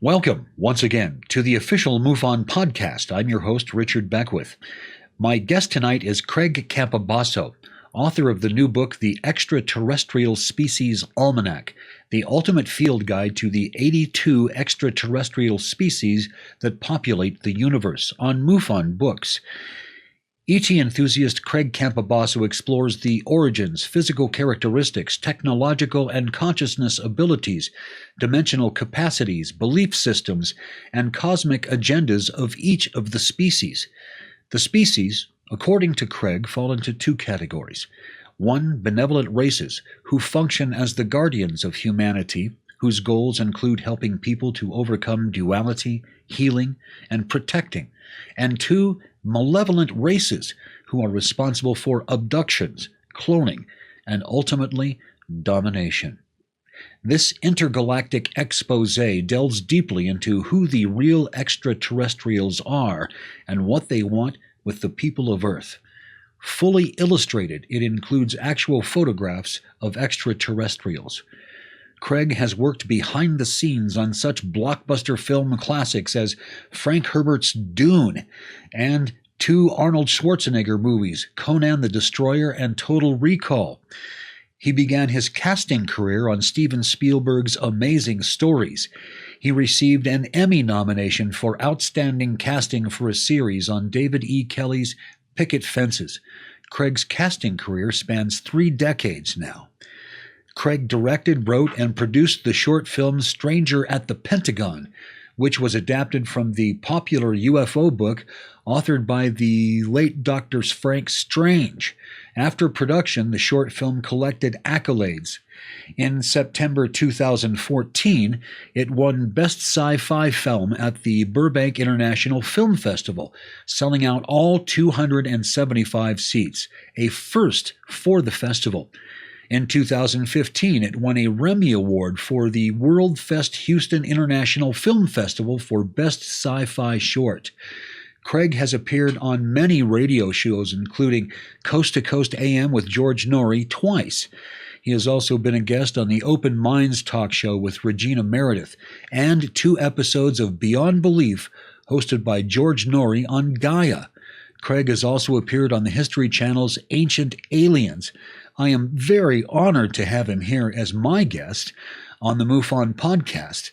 Welcome once again to the official MUFON podcast. I'm your host, Richard Beckwith. My guest tonight is Craig Campobasso, author of the new book, The Extraterrestrial Species Almanac, the ultimate field guide to the 82 extraterrestrial species that populate the universe, on MUFON Books. ET enthusiast Craig Campobasso explores the origins, physical characteristics, technological and consciousness abilities, dimensional capacities, belief systems, and cosmic agendas of each of the species. The species, according to Craig, fall into two categories. One, benevolent races who function as the guardians of humanity, whose goals include helping people to overcome duality, healing, and protecting. And two, malevolent races who are responsible for abductions, cloning, and ultimately domination. This intergalactic expose delves deeply into who the real extraterrestrials are and what they want with the people of Earth. Fully illustrated, it includes actual photographs of extraterrestrials. Craig has worked behind the scenes on such blockbuster film classics as Frank Herbert's Dune and two Arnold Schwarzenegger movies, Conan the Destroyer and Total Recall. He began his casting career on Steven Spielberg's Amazing Stories. He received an Emmy nomination for Outstanding Casting for a series on David E. Kelley's Picket Fences. Craig's casting career spans 3 decades now. Craig directed, wrote, and produced the short film Stranger at the Pentagon, which was adapted from the popular UFO book authored by the late Dr. Frank Strange. After production, the short film collected accolades. In September 2014, it won Best Sci-Fi Film at the Burbank International Film Festival, selling out all 275 seats, a first for the festival. In 2015, it won a Remmy Award for the World Fest Houston International Film Festival for Best Sci-Fi Short. Craig has appeared on many radio shows, including Coast to Coast AM with George Norrie twice. He has also been a guest on the Open Minds talk show with Regina Meredith and 2 episodes of Beyond Belief hosted by George Norrie on Gaia. Craig has also appeared on the History Channel's Ancient Aliens. I am very honored to have him here as my guest on the MUFON podcast.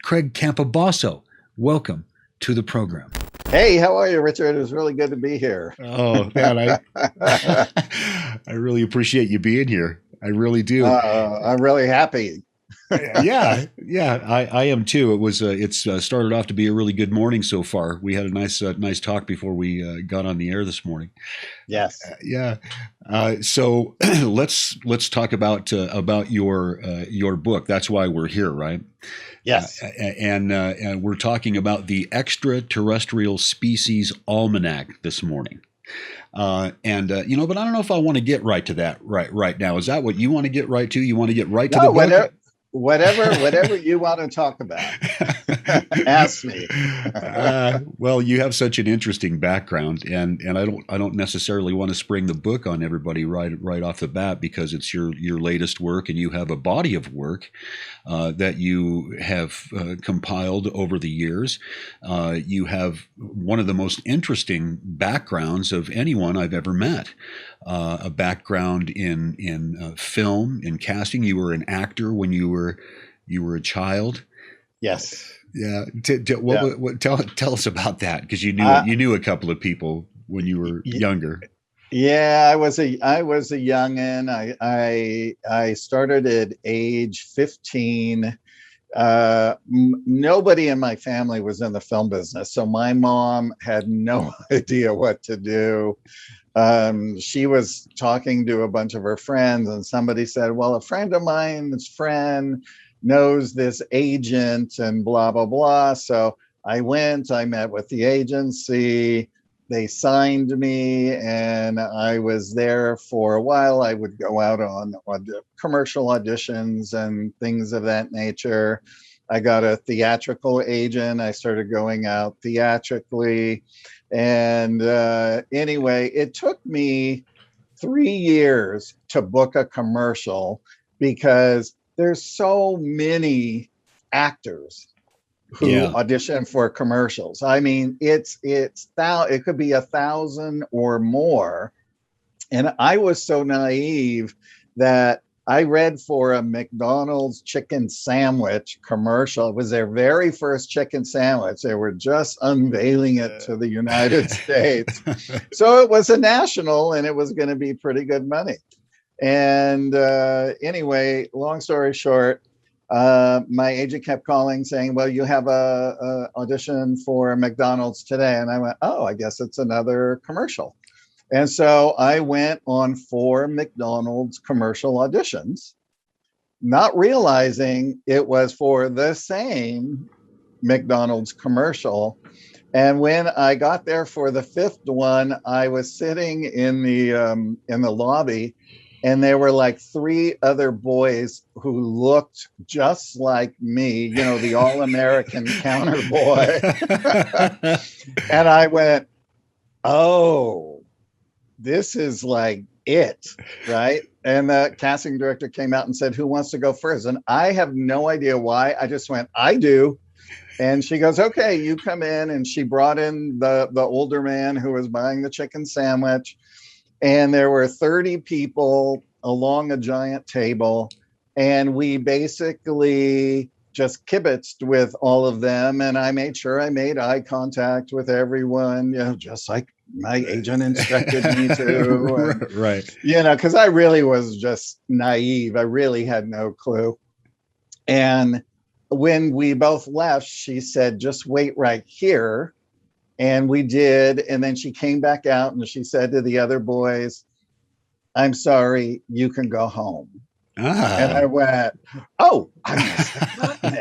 Craig Campobasso, welcome to the program. Hey, how are you, Richard? It was really good to be here. Oh, man, I really appreciate you being here. I really do. I'm really happy. yeah, I am too. It's started off to be a really good morning so far. We had a nice talk before we got on the air this morning. Yes. So let's talk about your book. That's why we're here, right? Yes. And we're talking about the Extraterrestrial Species Almanac this morning. But I don't know if I want to get right to that right now. Is that what you want to get right to? You want to get right to the book? Whatever you want to talk about. Ask me. Well, you have such an interesting background, and I don't necessarily want to spring the book on everybody right off the bat, because it's your latest work, and you have a body of work that you have compiled over the years. You have one of the most interesting backgrounds of anyone I've ever met. A background in film, in casting. You were an actor when you were a child. Yes. Yeah. Tell us about that, because you knew a couple of people when you were younger. Yeah, I was a youngin. I started at age 15. Nobody in my family was in the film business, so my mom had no idea what to do. She was talking to a bunch of her friends, and somebody said, well, a friend of mine's friend knows this agent and blah, blah, blah. So I met with the agency. They signed me, and I was there for a while. I would go out on commercial auditions and things of that nature. I got a theatrical agent. I started going out theatrically. And anyway, it took me 3 years to book a commercial because there's so many actors who audition for commercials. I mean, it could be 1,000 or more. And I was so naive that I read for a McDonald's chicken sandwich commercial. It was their very first chicken sandwich. They were just unveiling it to the United States. So it was a national, and it was going to be pretty good money. And anyway, long story short, my agent kept calling saying, well, you have a audition for McDonald's today. And I went, oh, I guess it's another commercial. And so I went on 4 McDonald's commercial auditions, not realizing it was for the same McDonald's commercial. And when I got there for the 5th one, I was sitting in the lobby, and there were like 3 other boys who looked just like me, you know, the all-American counter boy. And I went, oh, this is like it, right? And the casting director came out and said, who wants to go first? And I have no idea why. I just went, I do. And she goes, okay, you come in. And she brought in the older man who was buying the chicken sandwich. And there were 30 people along a giant table. And we basically just kibitzed with all of them. And I made sure I made eye contact with everyone, you know, just like my agent instructed me to. And, right. You know, because I really was just naive. I really had no clue. And when we both left, she said, just wait right here. And we did. And then she came back out and she said to the other boys, I'm sorry, you can go home. Ah. And I went, oh, I must have gotten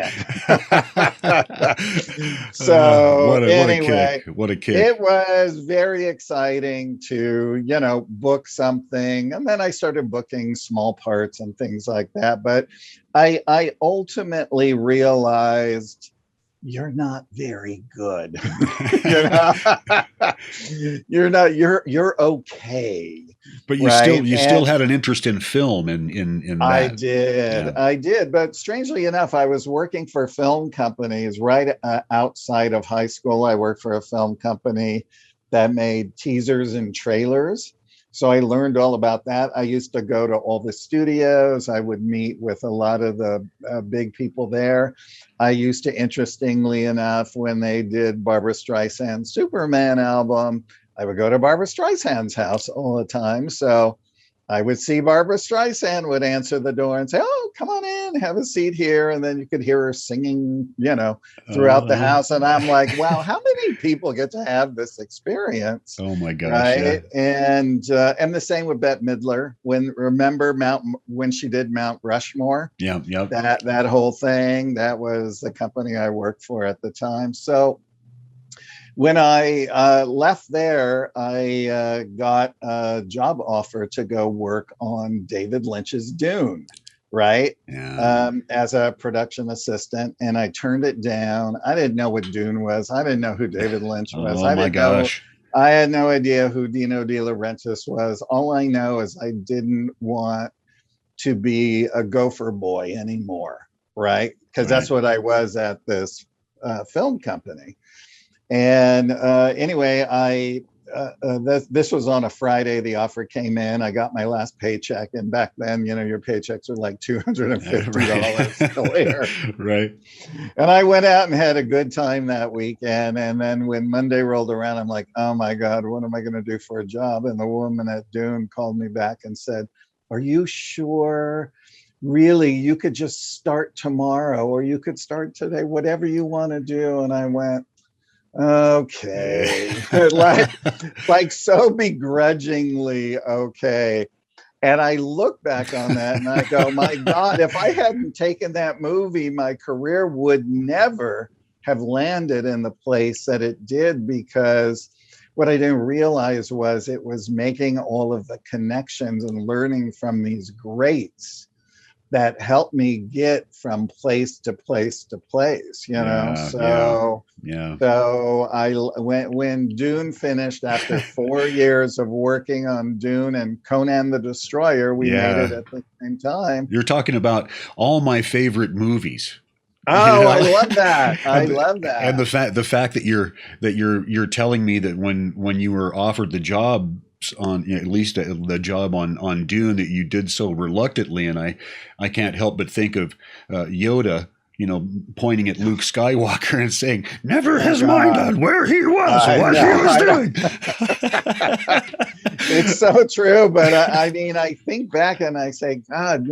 it. So anyway, what a kick. It was very exciting to, you know, book something. And then I started booking small parts and things like that. But I ultimately realized you're not very good. You know? you're okay. But you still had an interest in film and in that. I did. But strangely enough, I was working for film companies right outside of high school. I worked for a film company that made teasers and trailers. So I learned all about that. I used to go to all the studios. I would meet with a lot of the big people there. I used to, interestingly enough, when they did Barbra Streisand's Superman album, I would go to Barbra Streisand's house all the time. So I would see Barbra Streisand would answer the door and say, oh, come on in, have a seat here. And then you could hear her singing, you know, throughout the house. And I'm like, wow, how many people get to have this experience? Oh my gosh. Right. Yeah. And the same with Bette Midler. When she did Mount Rushmore. Yeah. Yep. That whole thing, that was the company I worked for at the time. So when I left there, I got a job offer to go work on David Lynch's Dune, right? Yeah. As a production assistant, and I turned it down. I didn't know what Dune was. I didn't know who David Lynch was. Oh my gosh. I had no idea who Dino De Laurentiis was. All I know is I didn't want to be a gopher boy anymore, right? Because that's what I was at this film company. And anyway, this was on a Friday. The offer came in. I got my last paycheck, and back then, you know, your paychecks are like $250 later. Right. And I went out and had a good time that weekend. And then when Monday rolled around, I'm like, oh my God, what am I going to do for a job? And the woman at Dune called me back and said, are you sure? Really, you could just start tomorrow, or you could start today, whatever you want to do. And I went, okay. like so begrudgingly okay. And I look back on that and I go, my God, if I hadn't taken that movie, my career would never have landed in the place that it did, because what I didn't realize was it was making all of the connections and learning from these greats that helped me get from place to place to place, you know? So when Dune finished, after 4 years of working on Dune and Conan the Destroyer, we made it at the same time. You're talking about all my favorite movies Oh, You know? I love that. I and love that. and the fact that you're telling me that when you were offered the job on, at least the job on Dune, that you did so reluctantly, and I can't help but think of Yoda, pointing at Luke Skywalker and saying, "Never his mind on where he was, I what know, he was I know. doing." It's so true. But I mean, I think back and I say, God,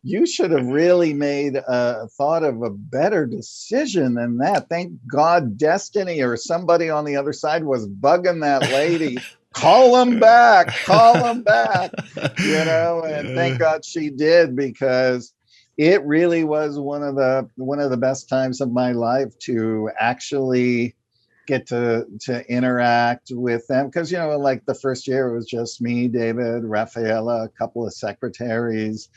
you should have really thought of a better decision than that. Thank God destiny or somebody on the other side was bugging that lady. Call him back, and thank God she did, because it really was one of the best times of my life to actually get to interact with them, because like the first year it was just me, David, Rafaela, a couple of secretaries,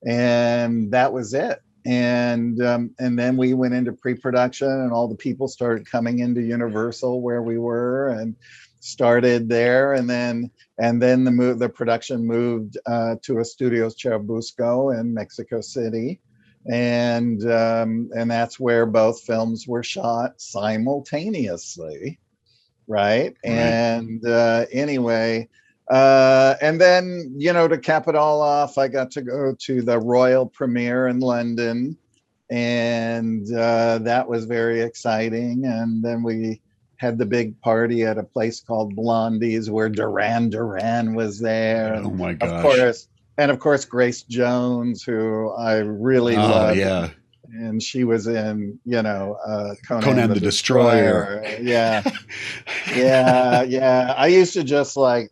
and that was it. And then we went into pre-production, and all the people started coming into Universal where we were, and started there, and then the production moved to a Studios Churubusco in Mexico City, and that's where both films were shot simultaneously, right? And anyway, and then to cap it all off, I got to go to the royal premiere in London, and that was very exciting. And then we had the big party at a place called Blondie's where Duran Duran was there. Oh my gosh. Of course, Grace Jones, who I really loved. Yeah. And she was in, Conan the Destroyer. Yeah. Yeah. I used to just like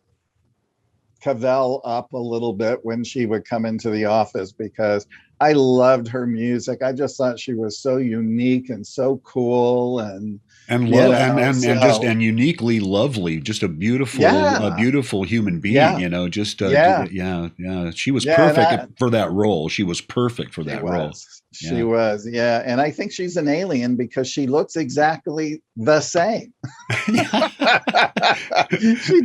cavell up a little bit when she would come into the office, because I loved her music. I just thought she was so unique and so cool, and uniquely lovely, just a beautiful human being. She was perfect for that role. She was perfect for that role. She was, and I think she's an alien because she looks exactly the same. She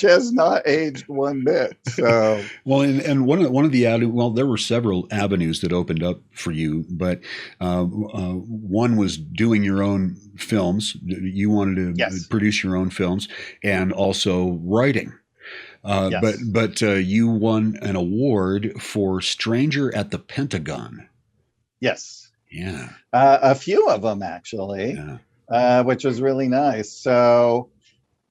has not aged one bit. So well, and one of the there were several avenues that opened up for you, but one was doing your own films. You wanted to produce your own films, and also writing. But you won an award for Stranger at the Pentagon. Yes. Yeah. A few of them, actually, which was really nice. So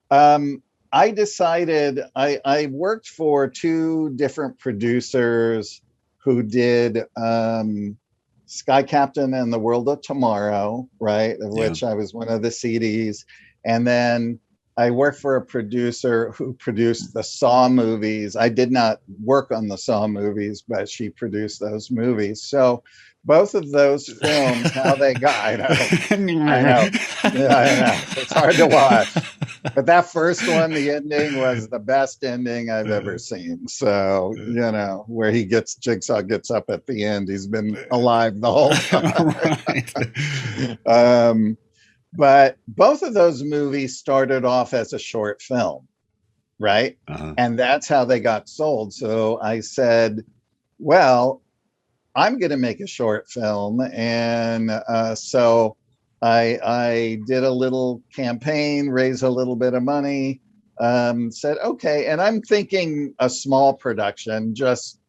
I decided I worked for two different producers who did Sky Captain and the World of Tomorrow, right? Of which I was one of the CDs. And then I worked for a producer who produced the Saw movies. I did not work on the Saw movies, but she produced those movies. So both of those films, how they got, I know. It's hard to watch. But that first one, the ending was the best ending I've ever seen. So, where Jigsaw gets up at the end, he's been alive the whole time. But both of those movies started off as a short film, right? And that's how they got sold. So I said, well, I'm going to make a short film. And so I did a little campaign, raised a little bit of money, said, okay. And I'm thinking a small production, just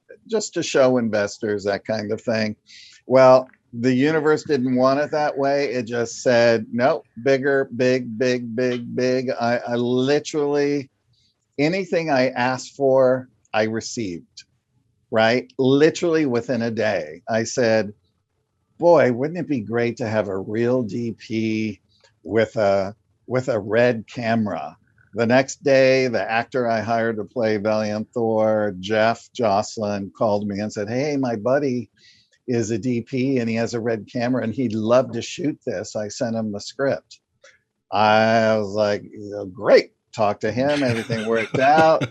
to show investors, that kind of thing. Well, the universe didn't want it that way. It just said, no, bigger, big. I literally, anything I asked for, I received, right? Literally within a day. I said, boy, wouldn't it be great to have a real DP with a red camera? The next day, the actor I hired to play Valiant Thor, Jeff Jocelyn, called me and said, hey, my buddy is a DP and he has a red camera and he'd love to shoot this. I sent him the script. I was like, great. Talked to him. Everything worked out.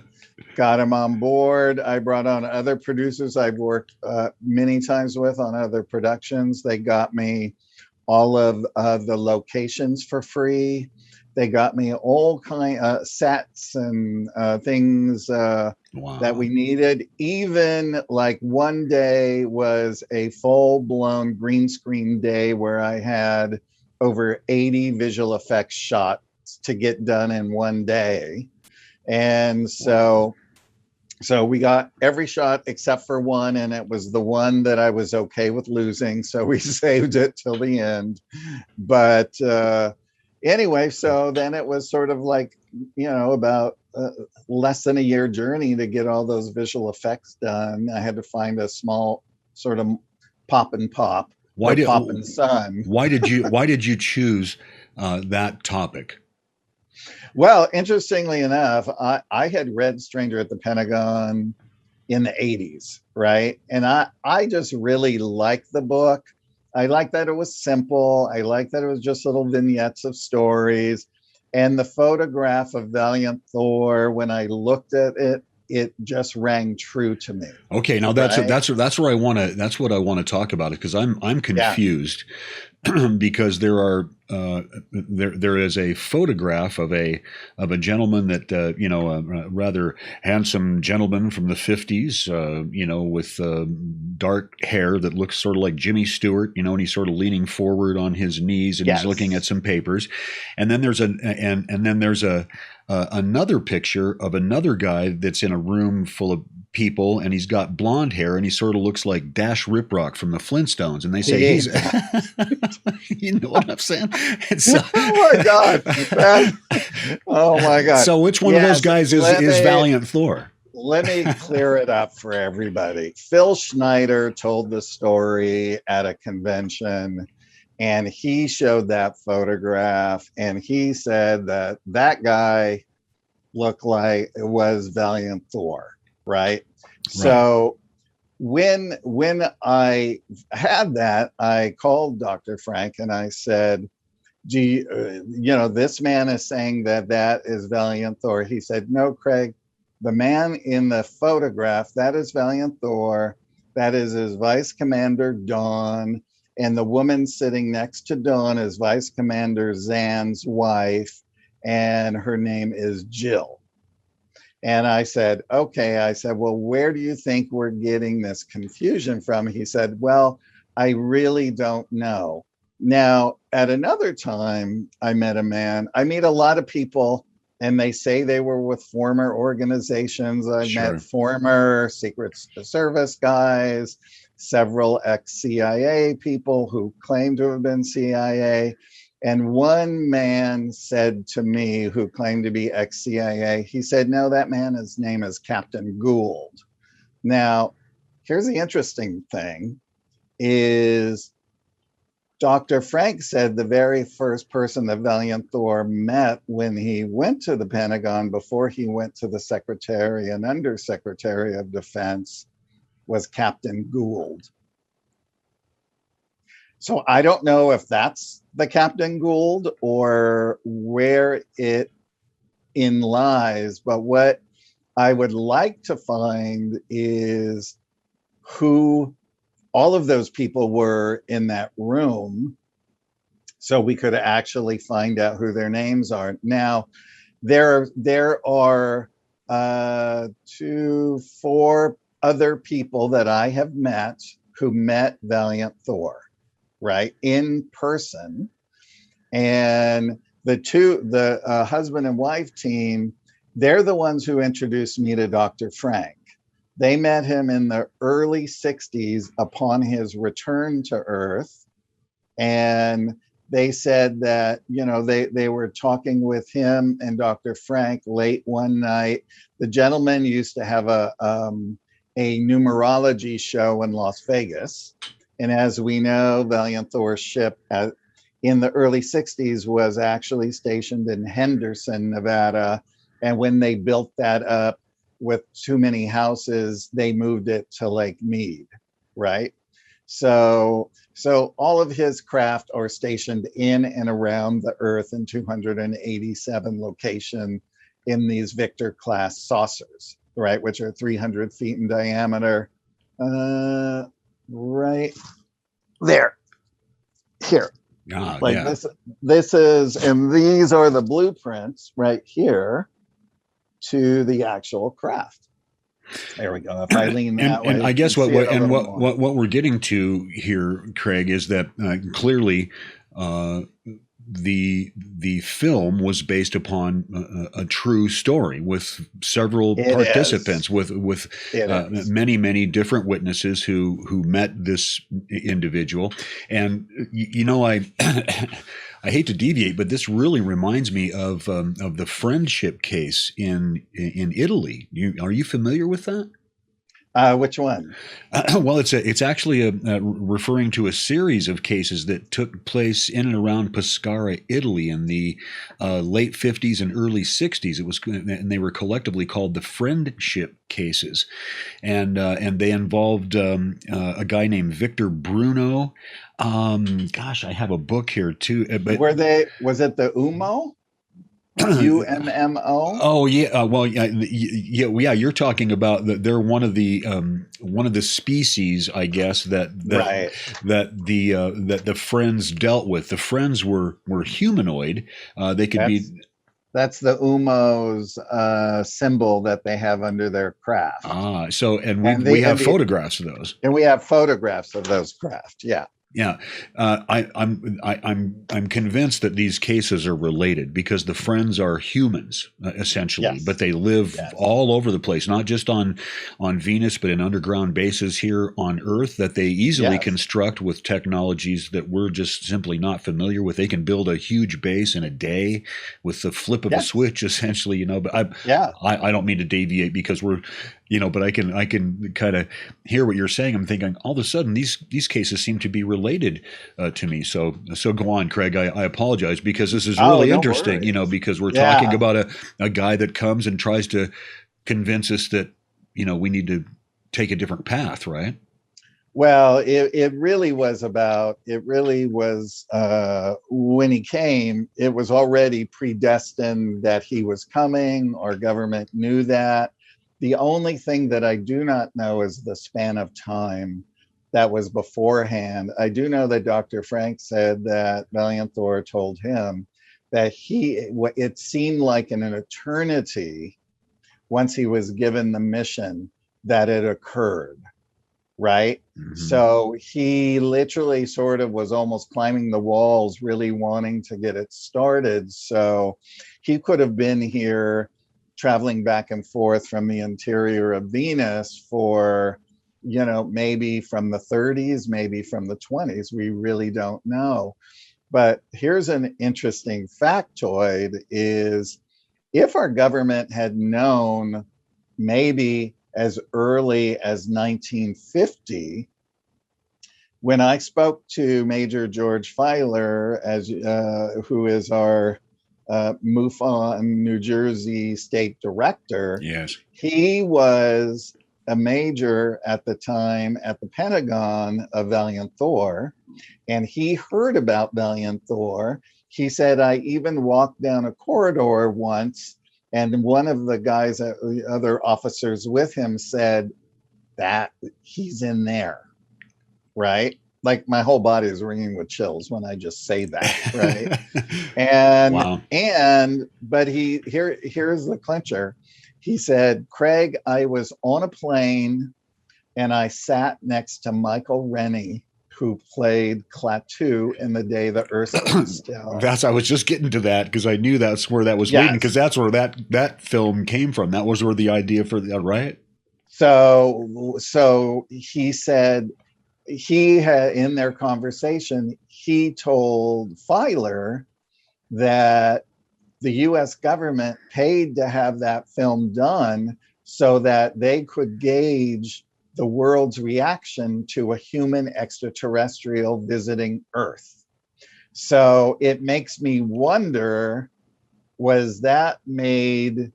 Got him on board. I brought on other producers I've worked many times with on other productions. They got me all of the locations for free. They got me all kind of sets and things that we needed. Even like one day was a full-blown green screen day where I had over 80 visual effects shots to get done in one day. And so we got every shot except for one, and it was the one that I was okay with losing. So we saved it till the end. But anyway, so then it was sort of like, about less than a year journey to get all those visual effects done. I had to find a small sort of pop and pop. Pop and sun. Why did you choose that topic? Well, interestingly enough, I had read Stranger at the Pentagon in the 80s, right? And I just really liked the book. I liked that it was simple. I liked that it was just little vignettes of stories. And the photograph of Valiant Thor, when I looked at it, it just rang true to me. Okay, now that's what I want to talk about, because I'm confused. Yeah. Because there is a photograph of a gentleman that a rather handsome gentleman from the 50s, with dark hair that looks sort of like Jimmy Stewart, and he's sort of leaning forward on his knees, and he's looking at some papers, and then there's another picture of another guy that's in a room full of people, and he's got blonde hair, and he sort of looks like Dash Riprock from the Flintstones, and they say he's you know what I'm saying? Oh my god. Oh my god. So which one of those guys is Valiant Thor? Let me clear it up for everybody. Phil Schneider told the story at a convention, and he showed that photograph, and he said that guy looked like it was Valiant Thor. Right. So when I had that, I called Dr. Frank and I said, do you, this man is saying that is Valiant Thor. He said, no, Craig, the man in the photograph, that is Valiant Thor. That is his Vice Commander Dawn. And the woman sitting next to Dawn is Vice Commander Zan's wife. And her name is Jill. And I said, okay. I said, well, where do you think we're getting this confusion from? He said, well, I really don't know. Now, at another time, I met a man. I meet a lot of people, and they say they were with former organizations. I met former Secret Service guys, several ex-CIA people who claim to have been CIA. And one man said to me, who claimed to be ex-CIA, he said, no, that man's name is Captain Gould. Now, here's the interesting thing is Dr. Frank said the very first person that Valiant Thor met when he went to the Pentagon before he went to the Secretary and Undersecretary of Defense was Captain Gould. So I don't know if that's the Captain Gould or where it lies, but what I would like to find is who all of those people were in that room, so we could actually find out who their names are. Now, there are 4 other people that I have met who met Valiant Thor, right, in person. And the husband and wife team, they're the ones who introduced me to Dr. Frank. They met him in the early 60s upon his return to Earth. And they said that, they were talking with him and Dr. Frank late one night. The gentleman used to have a numerology show in Las Vegas. And as we know, Valiant Thor's ship in the early 60s was actually stationed in Henderson, Nevada. And when they built that up with too many houses, they moved it to Lake Mead, right? So all of his craft are stationed in and around the Earth in 287 locations in these Victor class saucers, right? Which are 300 feet in diameter. Right there. Here. Ah, Like yeah. this is, and these are the blueprints right here to the actual craft. There we go. If I lean that way, And I you can guess see it a little more. what we're getting to here, Craig, is that clearly uh, the film was based upon a true story with several It is. participants, with It is. many different witnesses who met this individual. And you know, I I hate to deviate, but this really reminds me of the friendship case in Italy. Are you familiar with that? Which one? Well, it's actually referring to a series of cases that took place in and around Pescara, Italy, in the late 50s and early 60s. And they were collectively called the friendship cases, and they involved a guy named Victor Bruno. Gosh, I have a book here too, but Was it the UMO? UMMO? Oh yeah, well yeah. You're talking about they're one of the species, I guess Right. that the friends dealt with. The friends were humanoid. They could That's be that's the UMO's symbol that they have under their craft. so, and And we the have photographs of those. and we have photographs of those craft. Yeah. Yeah, I'm convinced that these cases are related because the friends are humans essentially, Yes. but they live Yes. all over the place, not just on Venus, but in underground bases here on Earth that they easily Yes. construct with technologies that we're just simply not familiar with. They can build a huge base in a day with the flip of a Yes. switch, essentially. You know, but Yeah. I don't mean to deviate because we're but I can kind of hear what you're saying. I'm thinking all of a sudden these cases seem to be related to me. So go on, Craig. I apologize because this is Oh, really no interesting. worries. Because we're Yeah. talking about a guy that comes and tries to convince us that we need to take a different path, right? Well, it really was when he came, it was already predestined that he was coming. Our government knew that. The only thing that I do not know is the span of time that was beforehand. I do know that Dr. Frank said that Valiant Thor told him that it seemed like in an eternity once he was given the mission that it occurred. Right. Mhm. So he literally sort of was almost climbing the walls, really wanting to get it started. So he could have been here traveling back and forth from the interior of Venus for, maybe from the 30s, maybe from the 20s. We really don't know. But here's an interesting factoid is if our government had known maybe as early as 1950, when I spoke to Major George Filer, who is our MUFON New Jersey state director. Yes. He was a major at the time at the Pentagon of Valiant Thor, and he heard about Valiant Thor. He said, I even walked down a corridor once, and one of the guys, the other officers with him said that he's in there, right? Like my whole body is ringing with chills when I just say that, right? Wow. But here's the clincher. He said, Craig, I was on a plane and I sat next to Michael Rennie, who played Klaatu in The Day the Earth Stood Still. I was just getting to that because I knew that's where that was leading, because that's where that film came from. That was where the idea for the right. So he said he had, in their conversation, he told Filer that the US government paid to have that film done so that they could gauge the world's reaction to a human extraterrestrial visiting Earth. So it makes me wonder, was that made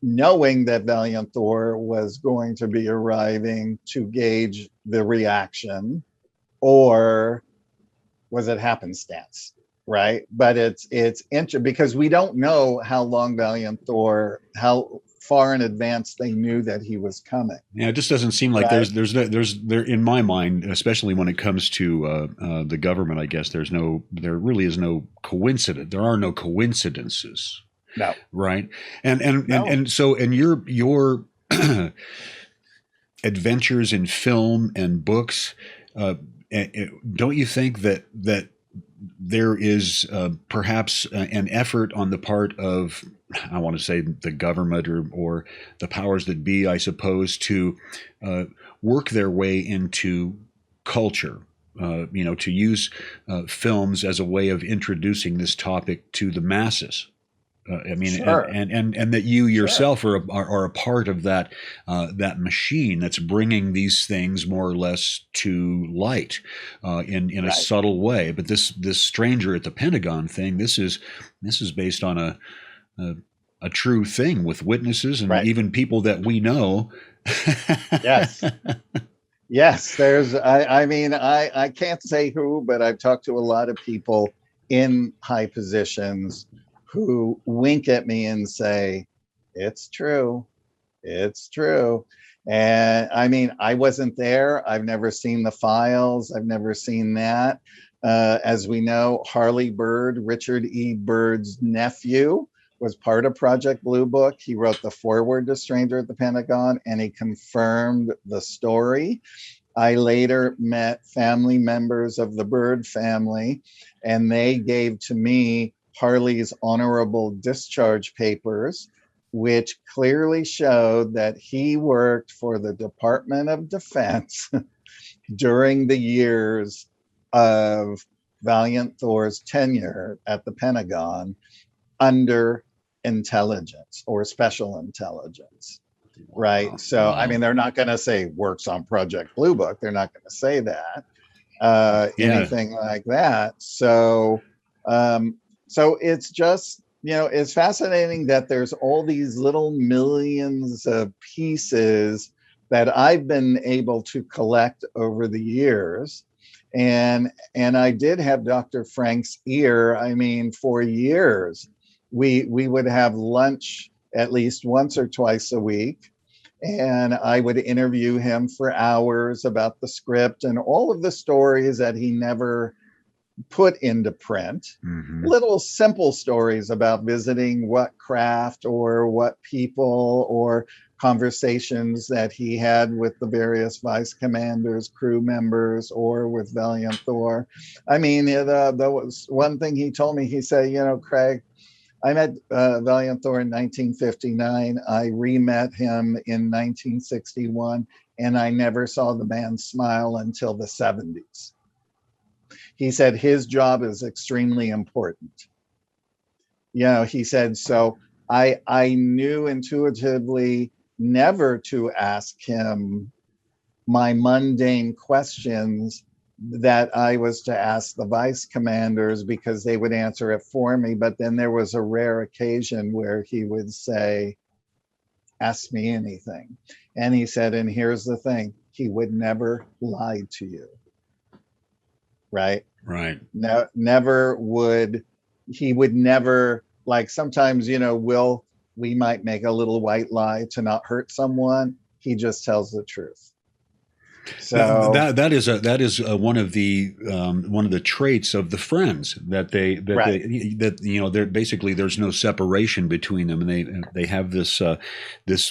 knowing that Valiant Thor was going to be arriving to gauge the reaction, or was it happenstance? Right. But it's interesting because we don't know how long Valiant Thor, how far in advance they knew that he was coming. Yeah, it just doesn't seem like Right. there's in my mind, especially when it comes to the government. I guess there really is no coincidence. There are no coincidences, No, right? And no. so your adventures in film and books, don't you think that there is perhaps an effort on the part of, I want to say, the government or the powers that be, I suppose, to work their way into culture, to use films as a way of introducing this topic to the masses? I mean, Sure. and that you Sure. yourself are a part of that machine that's bringing these things more or less to light in a Right. subtle way. But this stranger at the Pentagon thing, this is based on a true thing with witnesses and Right. even people that we know. Yes. Yes. I can't say who, but I've talked to a lot of people in high positions who wink at me and say, it's true. It's true. And I mean, I wasn't there. I've never seen the files. I've never seen that. As we know, Harley Bird, Richard E. Bird's nephew, was part of Project Blue Book. He wrote the foreword to Stranger at the Pentagon, and he confirmed the story. I later met family members of the Bird family, and they gave to me Harley's honorable discharge papers, which clearly showed that he worked for the Department of Defense during the years of Valiant Thor's tenure at the Pentagon under intelligence or special intelligence. Right. Wow. So, I Wow. mean, they're not going to say works on Project Blue Book. They're not going to say that, Yeah. anything like that. So, so it's just, it's fascinating that there's all these little millions of pieces that I've been able to collect over the years. And I did have Dr. Frank's ear. I mean, for years, we would have lunch at least once or twice a week. And I would interview him for hours about the script and all of the stories that he never put into print. Mm-hmm. Little simple stories about visiting what craft or what people or conversations that he had with the various vice commanders, crew members, or with Valiant Thor. I mean, there was one thing he told me. He said, Craig, I met Valiant Thor in 1959. I re-met him in 1961, and I never saw the man smile until the 70s. He said his job is extremely important. He said, so I knew intuitively never to ask him my mundane questions that I was to ask the vice commanders because they would answer it for me. But then there was a rare occasion where he would say, ask me anything. And he said, and here's the thing, he would never lie to you. Right? Right. No, never would. He would never, like sometimes, we might make a little white lie to not hurt someone. He just tells the truth. So that is one of the traits of the friends that they're basically, there's no separation between them, and they have this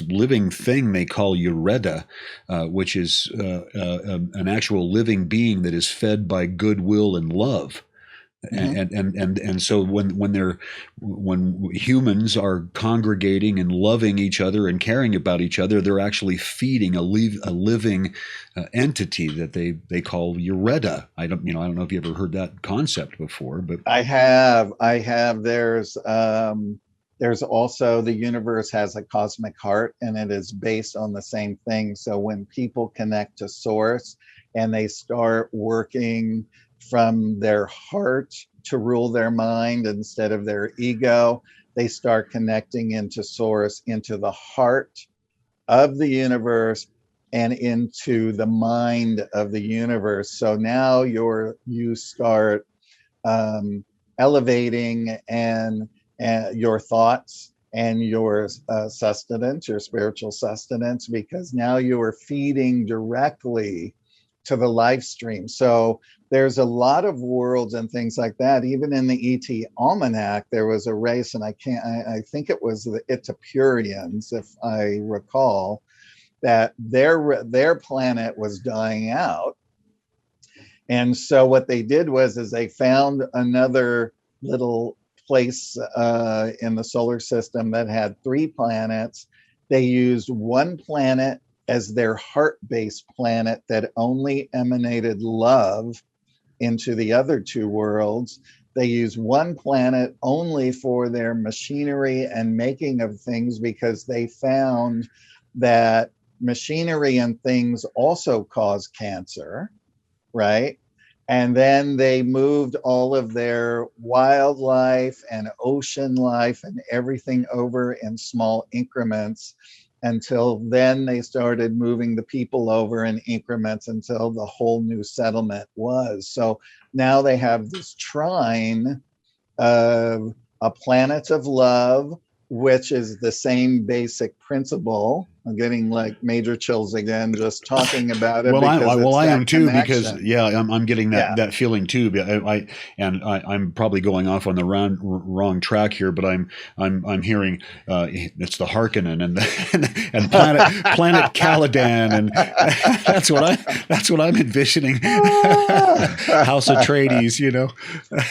living thing they call Ureda, which is an actual living being that is fed by goodwill and love. Mm-hmm. And so when humans are congregating and loving each other and caring about each other, they're actually feeding a living entity that they call Ureda. I don't know if you ever heard that concept before, but I have. There's also, the universe has a cosmic heart, and it is based on the same thing. So when people connect to source and they start working from their heart to rule their mind instead of their ego, they start connecting into source, into the heart of the universe and into the mind of the universe. So now you start elevating and your thoughts and your sustenance, your spiritual sustenance, because now you are feeding directly to the live stream. So there's a lot of worlds and things like that. Even in the ET Almanac, there was a race, and I think it was the Itapurians, if I recall, that their planet was dying out. And so what they did was they found another little place in the solar system that had 3 planets. They used one planet as their heart-based planet that only emanated love into the other 2 worlds. They used one planet only for their machinery and making of things, because they found that machinery and things also cause cancer, right? And then they moved all of their wildlife and ocean life and everything over in small increments, until then they started moving the people over in increments until the whole new settlement was. So now they have this trine of a planet of love, which is the same basic principle. I'm getting like major chills again just talking about it. I am too, because connection. I'm getting that feeling too. I'm probably going off on the wrong track here, but I'm hearing it's the Harkonnen and planet Caladan, and that's what I'm envisioning. House Atreides,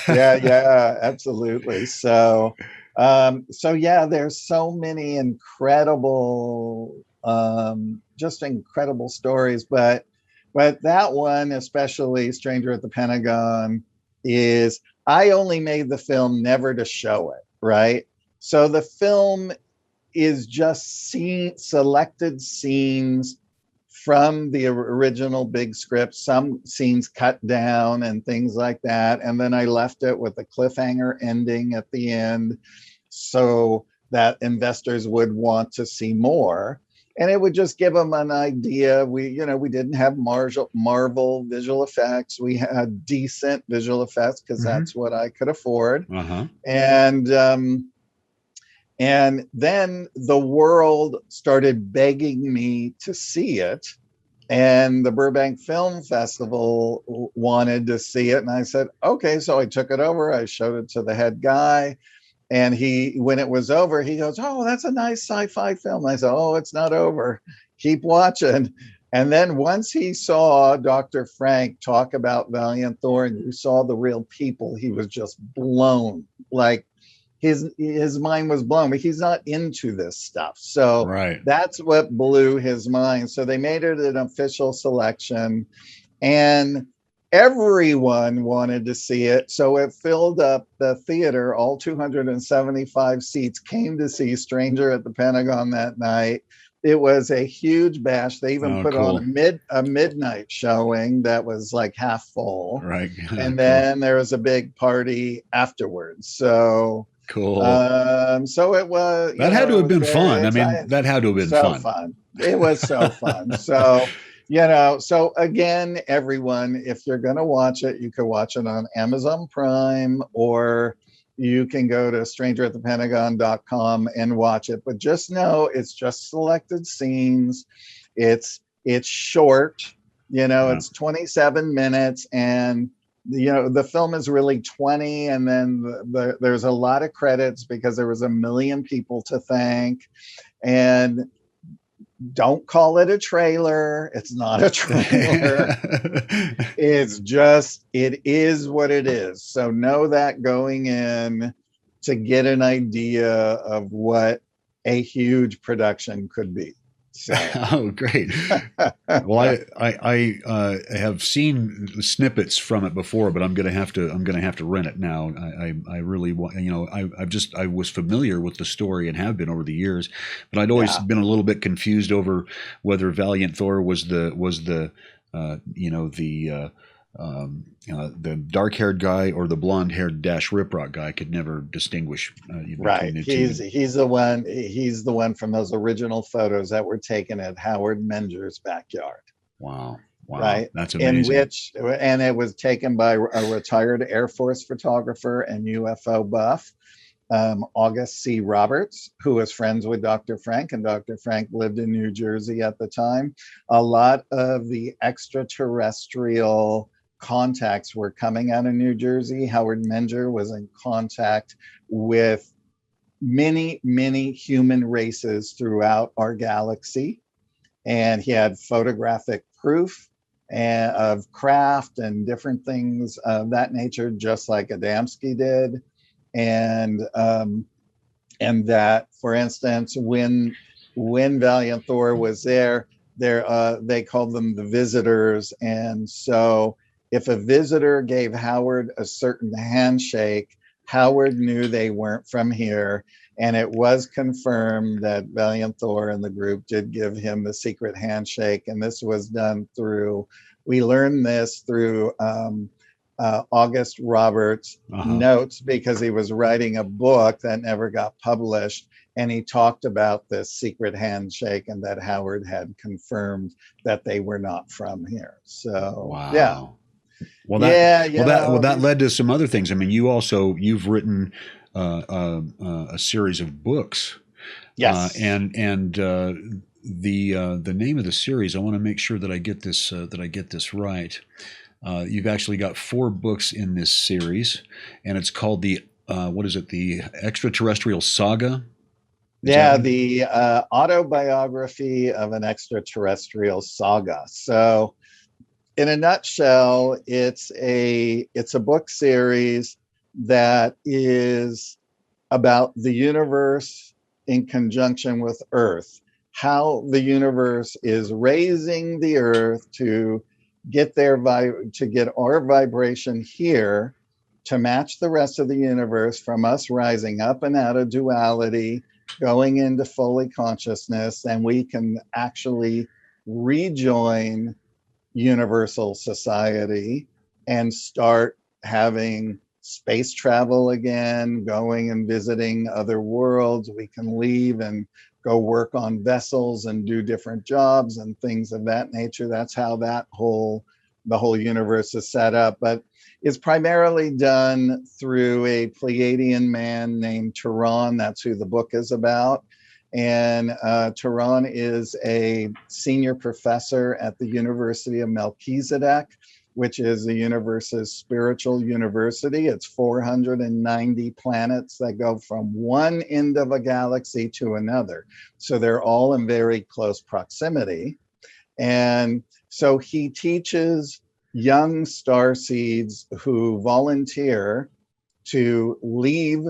yeah, absolutely. So there's so many incredible, just incredible stories, but that one, especially Stranger at the Pentagon, is, I only made the film never to show it, right? So the film is just selected scenes from the original big script, some scenes cut down and things like that. And then I left it with a cliffhanger ending at the end, so that investors would want to see more. And it would just give them an idea. We didn't have Marvel visual effects. We had decent visual effects, because that's what I could afford. And then the world started begging me to see it. And the Burbank Film Festival wanted to see it. And I said, okay. So I took it over. I showed it to the head guy. And when it was over, he goes, oh, that's a nice sci-fi film. I said, oh, it's not over. Keep watching. And then once he saw Dr. Frank talk about Valiant Thor, and you saw the real people, he was just blown. Like, his mind was blown, but he's not into this stuff. So that's what blew his mind. So they made it an official selection, and everyone wanted to see it. So it filled up the theater. All 275 seats came to see Stranger at the Pentagon that night. It was a huge bash. They even put on a midnight showing that was like half full. Right. And then there was a big party afterwards. So cool. So it was. That had to have been fun. Exciting. I mean, that had to have been so fun. It was so fun. So, so again, everyone, if you're going to watch it, you can watch it on Amazon Prime, or you can go to strangeratthepentagon.com and watch it. But just know it's just selected scenes. It's short. It's 27 minutes, and the film is really 20, and then there's a lot of credits because there was 1 million people to thank. And don't call it a trailer. It's not a trailer. It is what it is. So know that going in, to get an idea of what a huge production could be. So. Oh, great. Well, I have seen snippets from it before, but I'm gonna have to rent it now. I really want, I was familiar with the story and have been over the years, but I'd always been a little bit confused over whether Valiant Thor was the dark-haired guy or the blonde-haired Dash Riprock guy. I could never distinguish right. He's the one from those original photos that were taken at Howard Menger's backyard. Wow. Right. That's amazing. And it was taken by a retired Air Force photographer and UFO buff. August C. Roberts, who was friends with Dr. Frank, and Dr. Frank lived in New Jersey at the time. A lot of the extraterrestrial contacts were coming out of New Jersey. Howard Menger was in contact with many, many human races throughout our galaxy, and he had photographic proof of craft and different things of that nature, just like Adamski did. And that, for instance, when Valiant Thor was there, they called them the visitors. And so if a visitor gave Howard a certain handshake, Howard knew they weren't from here. And it was confirmed that Valiant Thor and the group did give him the secret handshake. And this was done through, we learned this through August Roberts' notes, because he was writing a book that never got published. And he talked about this secret handshake and that Howard had confirmed that they were not from here. So, wow. Yeah. Well, that led to some other things. I mean, you've written a series of books. Yes. And the name of the series, I want to make sure that I get this right. You've actually got 4 books in this series, and it's called the Extraterrestrial Saga. The Autobiography of an Extraterrestrial Saga. So, in a nutshell, it's a book series that is about the universe in conjunction with Earth, how the universe is raising the Earth to get our vibration here to match the rest of the universe, from us rising up and out of duality, going into fully consciousness, and we can actually rejoin universal society and start having space travel again, going and visiting other worlds. We can leave and go work on vessels and do different jobs and things of that nature. That's how the whole universe is set up. But it's primarily done through a Pleiadian man named Turan. That's who the book is about. And Turan is a senior professor at the University of Melchizedek, which is the universe's spiritual university. It's 490 planets that go from one end of a galaxy to another. So they're all in very close proximity. And so he teaches young starseeds who volunteer to leave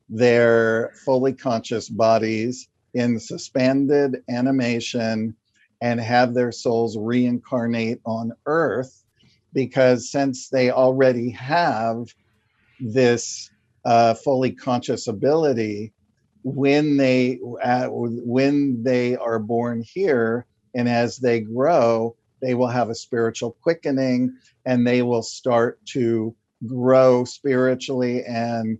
their fully conscious bodies in suspended animation and have their souls reincarnate on Earth, because since they already have this fully conscious ability, when they are born here and as they grow, they will have a spiritual quickening, and they will start to grow spiritually and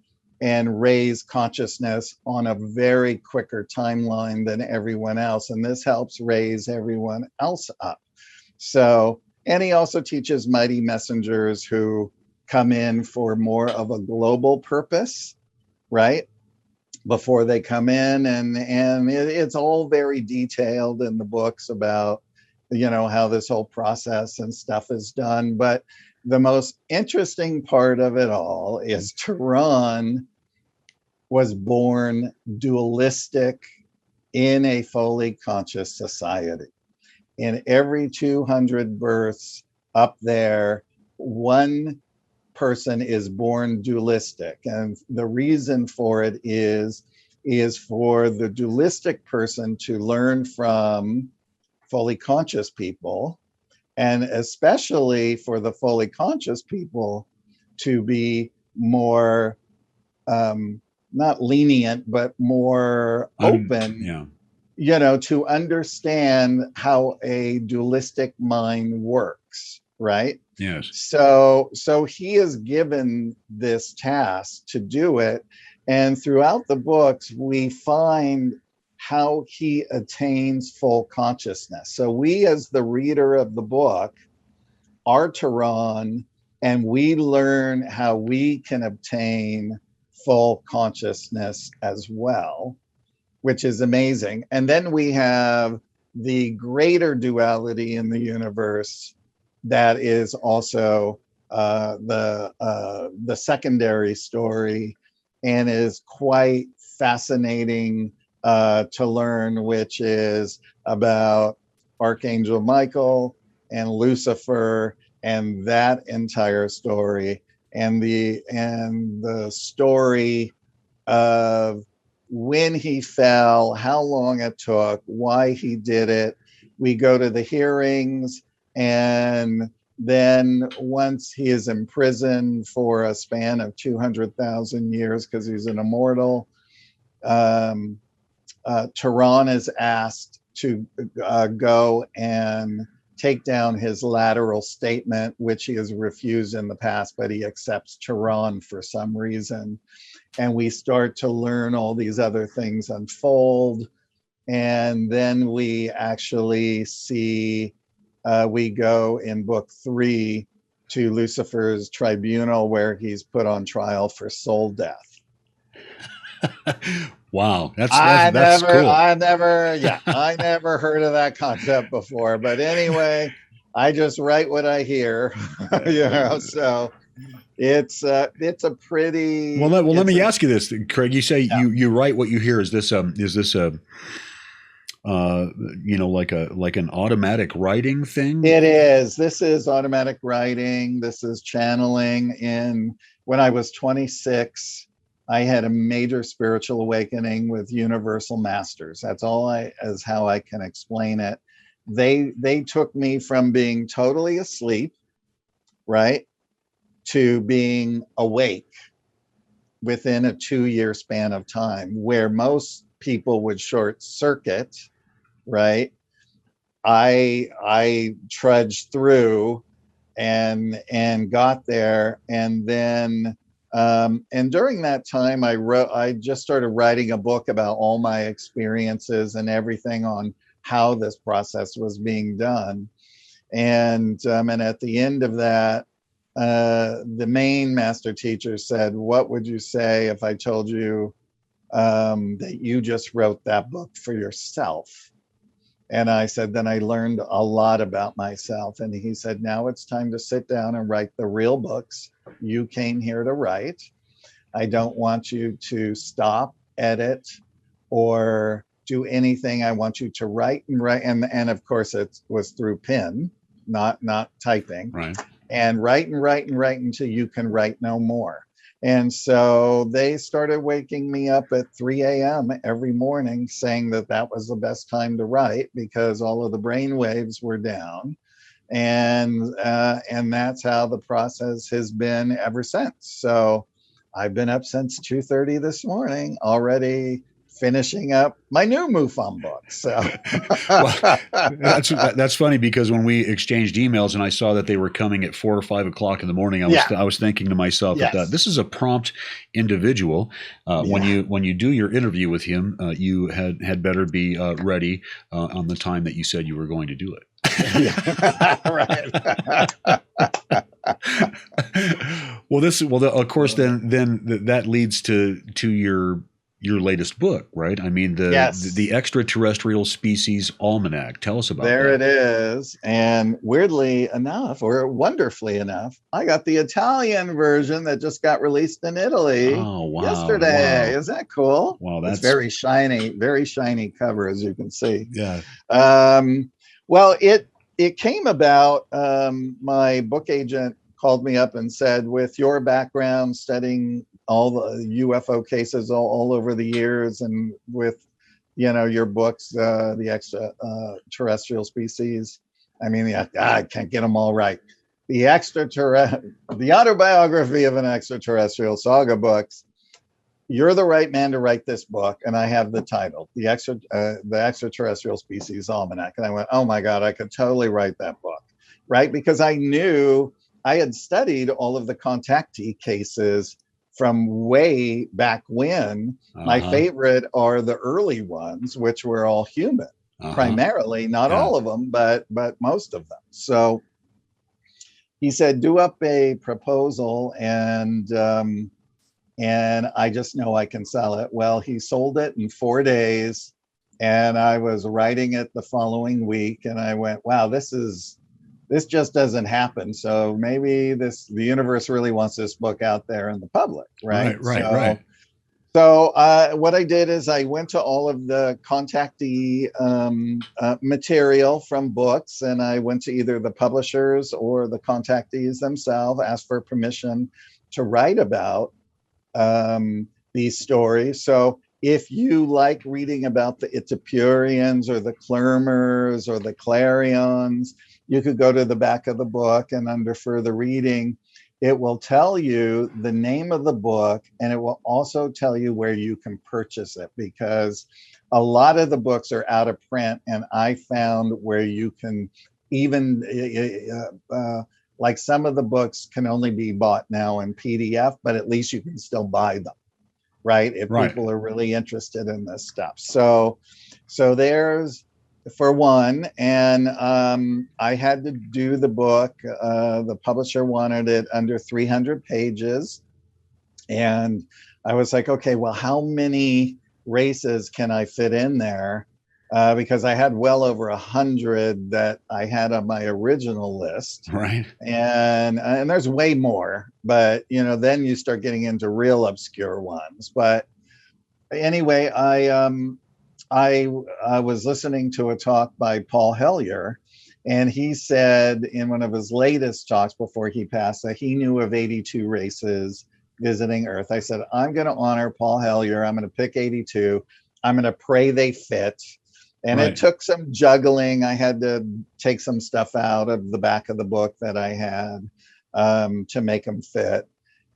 raise consciousness on a very quicker timeline than everyone else. And this helps raise everyone else up. So, and he also teaches mighty messengers who come in for more of a global purpose, right? Before they come in, and it's all very detailed in the books about, how this whole process and stuff is done. But the most interesting part of it all is Turan was born dualistic in a fully conscious society. In every 200 births up there, one person is born dualistic. And the reason for it is for the dualistic person to learn from fully conscious people, and especially for the fully conscious people to be more not lenient, but more open, to understand how a dualistic mind works, right? Yes. So he is given this task to do it. And throughout the books, we find how he attains full consciousness. So we, as the reader of the book, are Turan, and we learn how we can obtain full consciousness as well, which is amazing. And then we have the greater duality in the universe that is also the secondary story, and is quite fascinating to learn, which is about Archangel Michael and Lucifer, and that entire story, and the story of when he fell, how long it took, why he did it. We go to the hearings, and then once he is imprisoned for a span of 200,000 years because he's an immortal, Tehran is asked to go and take down his lateral statement, which he has refused in the past, but he accepts Tehran for some reason. And we start to learn all these other things unfold. And then we actually see, we go in book 3 to Lucifer's tribunal, where he's put on trial for soul death. Wow, that's cool. I never never heard of that concept before. But anyway, I just write what I hear, so it's a pretty let me ask you this, Craig. You say you write what you hear. Is this like an automatic writing thing? It is. This is automatic writing. This is channeling. When I was 26, I had a major spiritual awakening with universal masters. That's as how I can explain it. They took me from being totally asleep, right, to being awake within a 2-year span of time, where most people would short circuit, right? I trudged through and got there, and then and during that time I just started writing a book about all my experiences and everything on how this process was being done. And at the end of that, the main master teacher said, "What would you say if I told you that you just wrote that book for yourself?" And I said, then I learned a lot about myself. And he said, "Now it's time to sit down and write the real books you came here to write. I don't want you to stop, edit, or do anything. I want you to write and write." And of course, it was through pen, not typing. Right. And write and write and write until you can write no more. And so they started waking me up at 3 a.m. every morning, saying that was the best time to write because all of the brain waves were down. And that's how the process has been ever since. So I've been up since 2:30 this morning, already finishing up my new MUFON book. So well, that's funny, because when we exchanged emails and I saw that they were coming at 4 or 5 o'clock in the morning, I was thinking to myself that this is a prompt individual. When you do your interview with him, you had better be ready on the time that you said you were going to do it. Right. Of course, then that leads to your latest book, right? I mean, the Extraterrestrial Species Almanac. Tell us about that. There it is. And weirdly enough, or wonderfully enough, I got the Italian version that just got released in Italy yesterday. Wow. Isn't that cool? Wow, that's very shiny cover, as you can see. Yeah. Well, it came about, my book agent called me up and said, with your background studying all the UFO cases all over the years, and with your books, the Extraterrestrial Species, I can't get them all right. The Autobiography of an Extraterrestrial Saga books. You're the right man to write this book, and I have the title, the Extraterrestrial Species Almanac. And I went, oh my God, I could totally write that book, right? Because I knew I had studied all of the contactee cases from way back when. My favorite are the early ones, which were all human, primarily, not all of them, but most of them. So he said, do up a proposal and and I just know I can sell it. Well, he sold it in 4 days, and I was writing it the following week, and I went, wow, this just doesn't happen. So maybe the universe really wants this book out there in the public, right? Right. So what I did is I went to all of the contactee material from books, and I went to either the publishers or the contactees themselves, asked for permission to write about these stories. So if you like reading about the Itapurians or the Clermers or the Clarions, you could go to the back of the book, and under further reading, it will tell you the name of the book, and it will also tell you where you can purchase it, because a lot of the books are out of print, and I found where you can even like some of the books can only be bought now in PDF, but at least you can still buy them, right? If people are really interested in this stuff. So there's for one, and I had to do the book. The publisher wanted it under 300 pages, and I was like, okay, well, how many races can I fit in there? Because I had well over 100 that I had on my original list, right? And there's way more, but then you start getting into real obscure ones. But anyway, I was listening to a talk by Paul Hellyer, and he said in one of his latest talks before he passed that he knew of 82 races visiting Earth. I said, I'm going to honor Paul Hellyer. I'm going to pick 82. I'm going to pray they fit. And it took some juggling. I had to take some stuff out of the back of the book that I had to make them fit.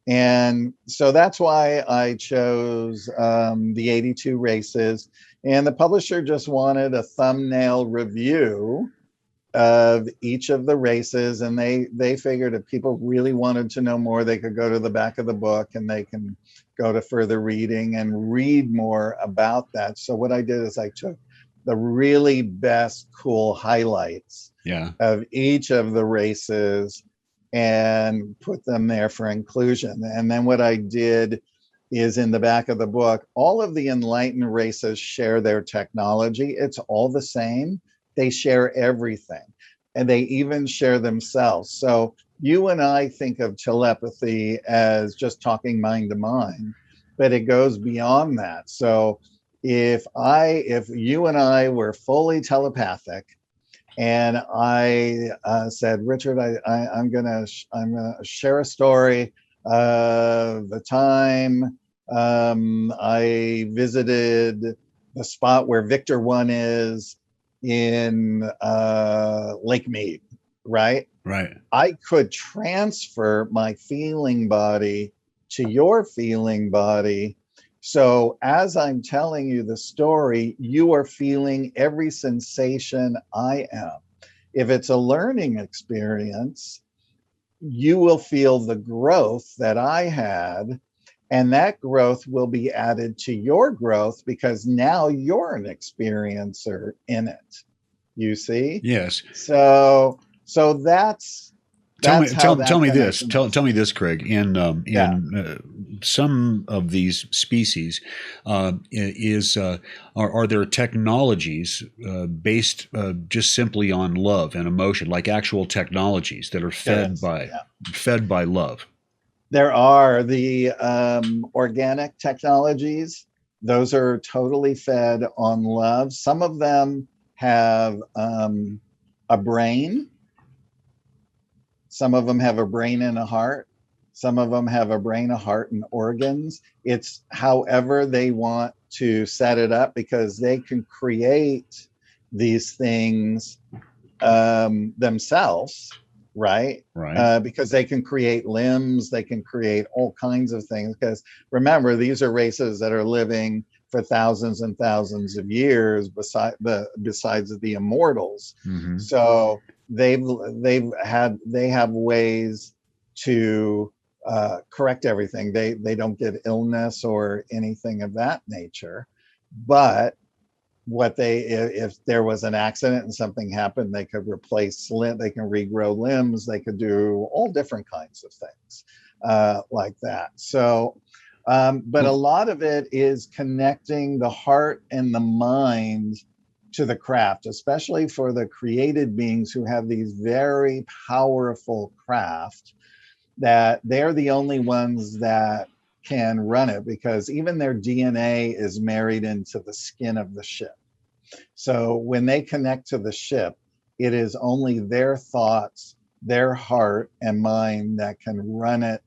And so that's why I chose the 82 races. And the publisher just wanted a thumbnail review of each of the races. And they figured if people really wanted to know more, they could go to the back of the book and they can go to further reading and read more about that. So what I did is I took the really best, cool highlights of each of the races and put them there for inclusion. And then what I did is in the back of the book, all of the enlightened races share their technology. It's all the same. They share everything, and they even share themselves. So you and I think of telepathy as just talking mind to mind, but it goes beyond that. So if you and I were fully telepathic, and I said, Richard, I'm gonna share a story of the time I visited the spot where Victor 1 is in Lake Mead, right? Right. I could transfer my feeling body to your feeling body. So as I'm telling you the story, you are feeling every sensation I am. If it's a learning experience, you will feel the growth that I had, and that growth will be added to your growth because now you're an experiencer in it. You see? Yes. So that's Tell me this. connection Tell me this, Craig. In some of these species, are there technologies based just simply on love and emotion, like actual technologies that are fed by love? There are the organic technologies. Those are totally fed on love. Some of them have a brain. Some of them have a brain and a heart. Some of them have a brain, a heart, and organs. It's however they want to set it up, because they can create these things themselves, right? Right. Because they can create limbs, they can create all kinds of things. Because remember, these are races that are living for thousands and thousands of years besides the immortals. Mm-hmm. So they have ways to correct everything. They don't get illness or anything of that nature. But if there was an accident and something happened, they could replace they can regrow limbs, they could do all different kinds of things like that. So But a lot of it is connecting the heart and the mind to the craft, especially for the created beings who have these very powerful craft, that they're the only ones that can run it, because even their DNA is married into the skin of the ship. So when they connect to the ship, it is only their thoughts, their heart and mind that can run it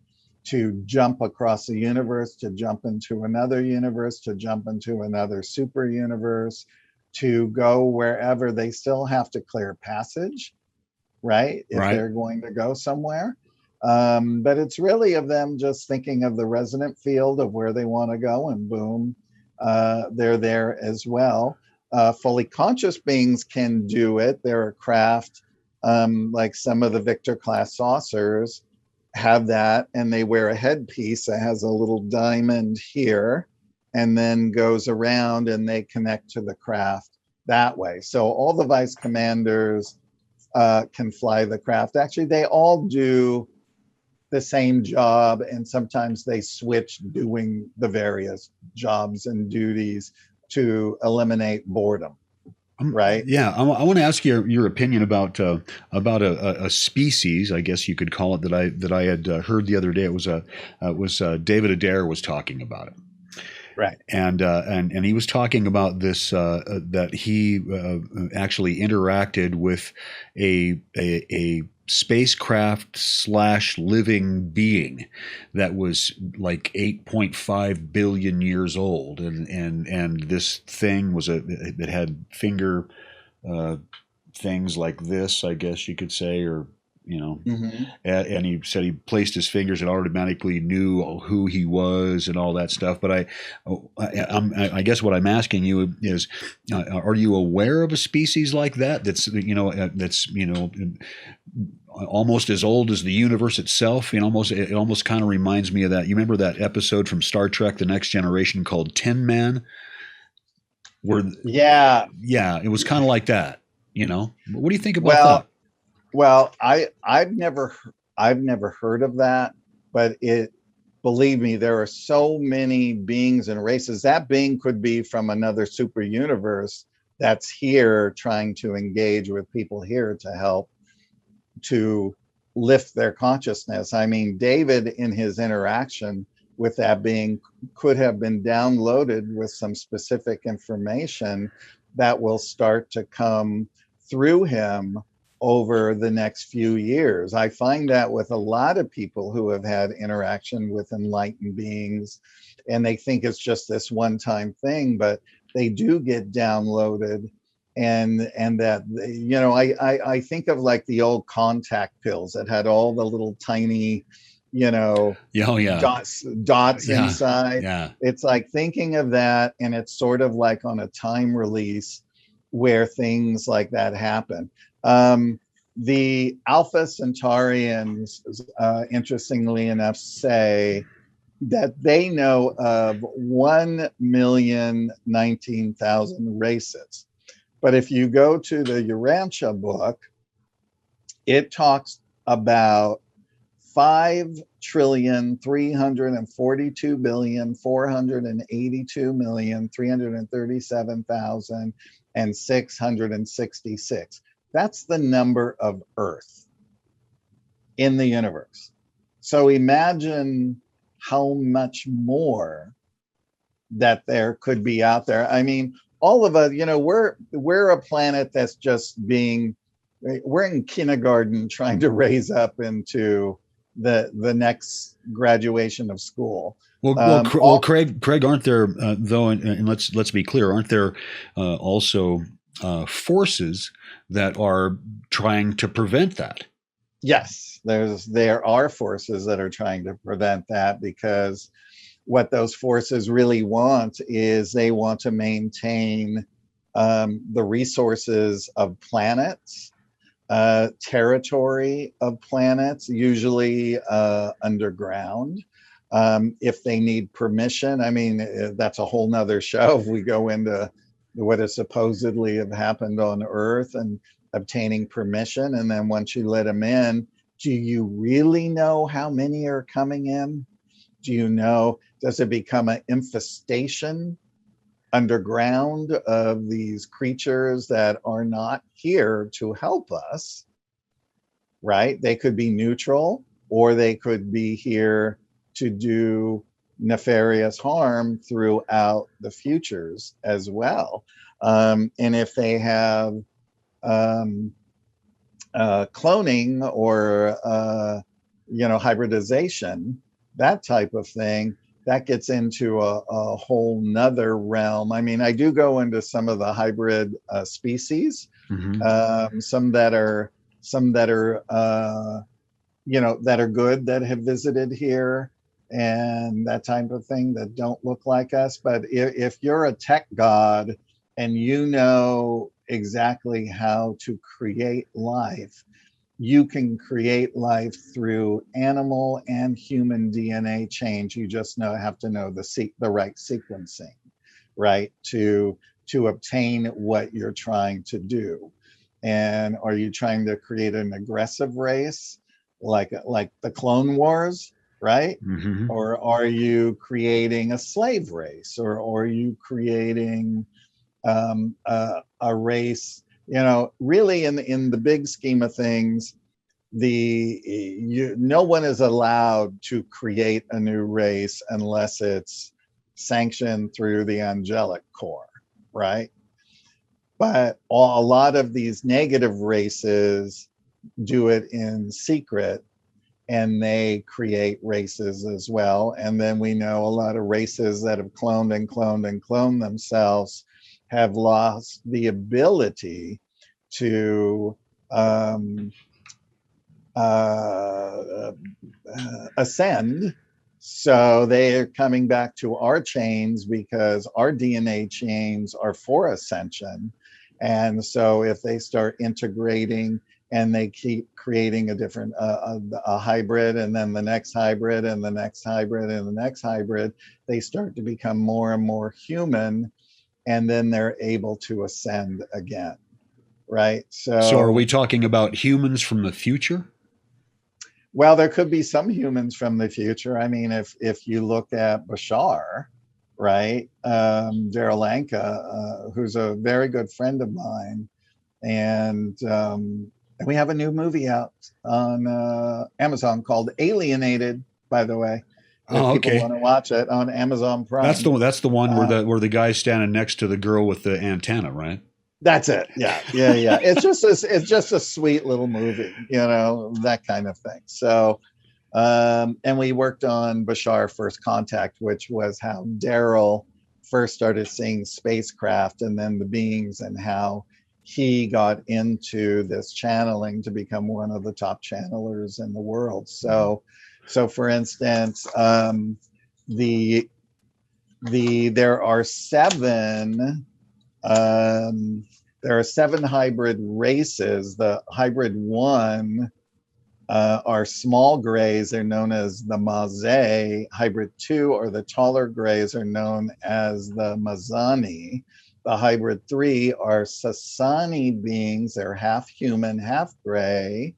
to jump across the universe, to jump into another universe, to jump into another super universe, to go wherever. They still have to clear passage, right? If they're going to go somewhere. But it's really of them just thinking of the resonant field of where they want to go, and boom, they're there as well. Fully conscious beings can do it. There are craft, like some of the Victor class saucers have that, and they wear a headpiece that has a little diamond here and then goes around, and they connect to the craft that way. So all the vice commanders can fly the craft. Actually, they all do the same job, and sometimes they switch doing the various jobs and duties to eliminate boredom. Right. Yeah, I want to ask your opinion about a species, I guess you could call it, that I had heard the other day. It was David Adair was talking about it. Right. And he was talking about this, that he actually interacted with a spacecraft / living being that was like 8.5 billion years old, and this thing was it had finger things like this, I guess you could say, or and he said he placed his fingers and automatically knew who he was and all that stuff. But I guess what I'm asking you is, are you aware of a species like that that's almost as old as the universe itself? It almost kind of reminds me of that. You remember that episode from Star Trek: The Next Generation called Tin Man? It was kind of like that. What do you think about that? Well, I've never heard of that, but believe me, there are so many beings and races. That being could be from another super universe that's here trying to engage with people here to help to lift their consciousness. I mean, David, in his interaction with that being, could have been downloaded with some specific information that will start to come through him over the next few years. I find that with a lot of people who have had interaction with enlightened beings, and they think it's just this one-time thing, but they do get downloaded. And that, I think of like the old contact pills that had all the little tiny, dots inside. Yeah. It's like thinking of that, and it's sort of like on a time release where things like that happen. The Alpha Centaurians, interestingly enough, say that they know of 1,019,000 races. But if you go to the Urantia book, it talks about 5,342,482,337,666. That's the number of Earth in the universe. So imagine how much more that there could be out there. I mean, all of us, we're a planet that's just we're in kindergarten trying to raise up into the next graduation of school. Well, Craig, aren't there though? And let's be clear, aren't there also forces that are trying to prevent that? Yes, there are forces that are trying to prevent that, because what those forces really want is they want to maintain the resources of planets, territory of planets, usually underground. If they need permission, I mean, that's a whole nother show if we go into what has supposedly have happened on Earth and obtaining permission. And then once you let them in, do you really know how many are coming in? Do you know? Does it become an infestation underground of these creatures that are not here to help us, right? They could be neutral, or they could be here to do nefarious harm throughout the futures as well. And if they have cloning or hybridization, that type of thing, that gets into a whole nother realm. I mean, I do go into some of the hybrid species, some that are that are good, that have visited here and that type of thing, that don't look like us. But if you're a tech god and you know exactly how to create life, you can create life through animal and human DNA change. You just have to know the right sequencing, right, to obtain what you're trying to do. And are you trying to create an aggressive race like the Clone Wars, right? Or are you creating a slave race, or are you creating a race? Really, in the big scheme of things, no one is allowed to create a new race unless it's sanctioned through the angelic core, right? But a lot of these negative races do it in secret, and they create races as well. And then we know a lot of races that have cloned and cloned and cloned themselves have lost the ability to ascend. So they're coming back to our chains because our DNA chains are for ascension. And so if they start integrating and they keep creating a different a hybrid, and then the next hybrid, and the next hybrid, and the next hybrid, they start to become more and more human, and then they're able to ascend again, right? So are we talking about humans from the future? Well, there could be some humans from the future. I mean, if you look at Bashar, right, Jaralanka, who's a very good friend of mine, and we have a new movie out on Amazon called Alienated, by the way. If people want to watch it on Amazon Prime. That's the one where the guy's standing next to the girl with the antenna, right? That's it. Yeah. It's just a sweet little movie, that kind of thing. So, and we worked on Bashar First Contact, which was how Daryl first started seeing spacecraft and then the beings, and how he got into this channeling to become one of the top channelers in the world. So for instance, there are seven hybrid races. The hybrid one are small grays. They're known as the Maze. Hybrid 2, or the taller grays, are known as the Mazani. The hybrid 3 are Sasani beings. They're half human, half gray.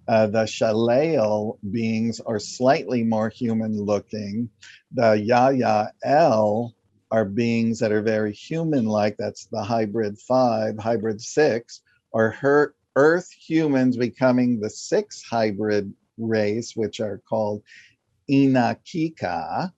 The Shalail beings are slightly more human looking. The Yayael are beings that are very human-like. That's the hybrid 5. Hybrid 6 are Earth humans becoming the 6th hybrid race, which are called Inakika.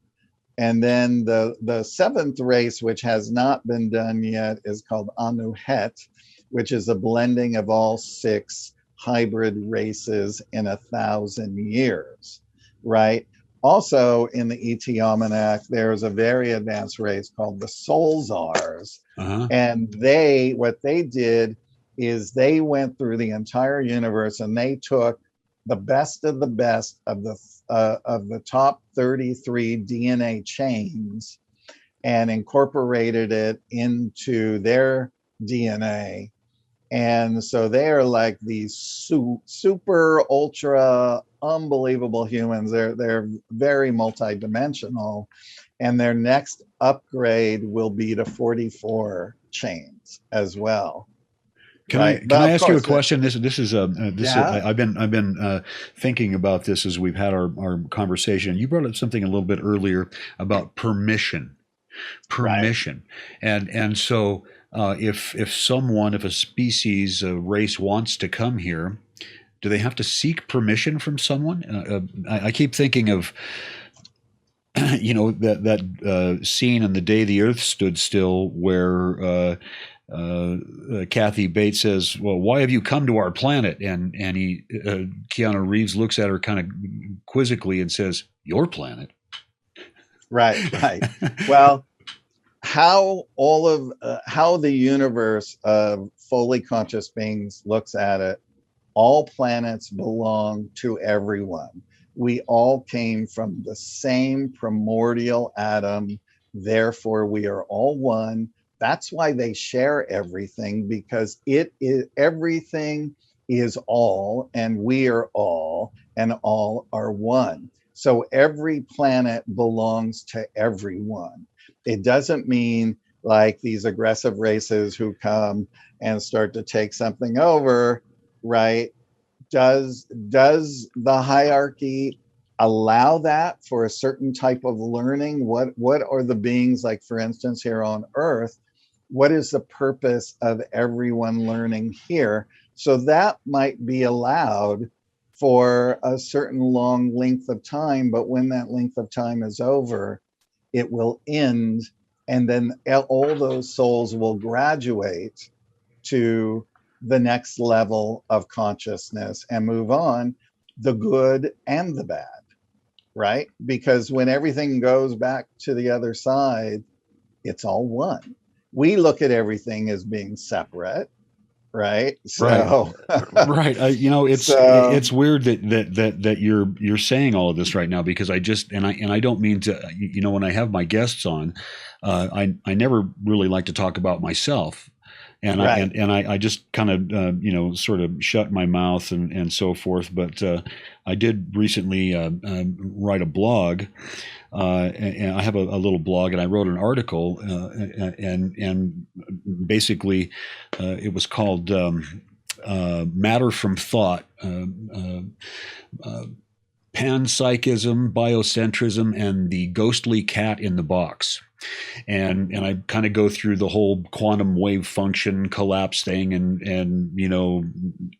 And then the 7th race, which has not been done yet, is called Anuhet, which is a blending of all 6 hybrid races in 1,000 years, right? Also in the ET Almanac, there's a very advanced race called the Solzars. And what they did is they went through the entire universe, and they took the best of the best of the top 33 DNA chains and incorporated it into their DNA. And so they are like these super ultra unbelievable humans. They're very multidimensional, and their next upgrade will be to 44 chains as well. Right. Can But I of ask you a course, question? yeah, I've been thinking about this as we've had our conversation. You brought up something a little bit earlier about permission, right. permission, and so if if a species, a race wants to come here, do they have to seek permission from someone? I keep thinking of that scene in The Day the Earth Stood Still where Kathy Bates says, "Well, why have you come to our planet?" And Keanu Reeves looks at her kind of quizzically and says, "Your planet." Right. Right. Well, how the universe of fully conscious beings looks at it, all planets belong to everyone. We all came from the same primordial atom, therefore we are all one. That's why they share everything, because everything is all, and we are all, and all are one. So every planet belongs to everyone. It doesn't mean like these aggressive races who come and start to take something over, right? Does the hierarchy allow that for a certain type of learning? What are the beings, like for instance here on Earth, what is the purpose of everyone learning here? So that might be allowed for a certain long length of time, but when that length of time is over, it will end, and then all those souls will graduate to the next level of consciousness and move on, the good and the bad, right? Because when everything goes back to the other side, it's all one. We look at everything as being separate, right? Right. So, Right. so It's weird that you're saying all of this right now, because I don't mean to, when I have my guests on, I never really like to talk about myself. right. I just kind of sort of shut my mouth and so forth. But I did recently write a blog, and I have a little blog, and I wrote an article, and basically it was called "Matter from Thought." Panpsychism, biocentrism, and the ghostly cat in the box. And I kind of go through the whole quantum wave function collapse thing, and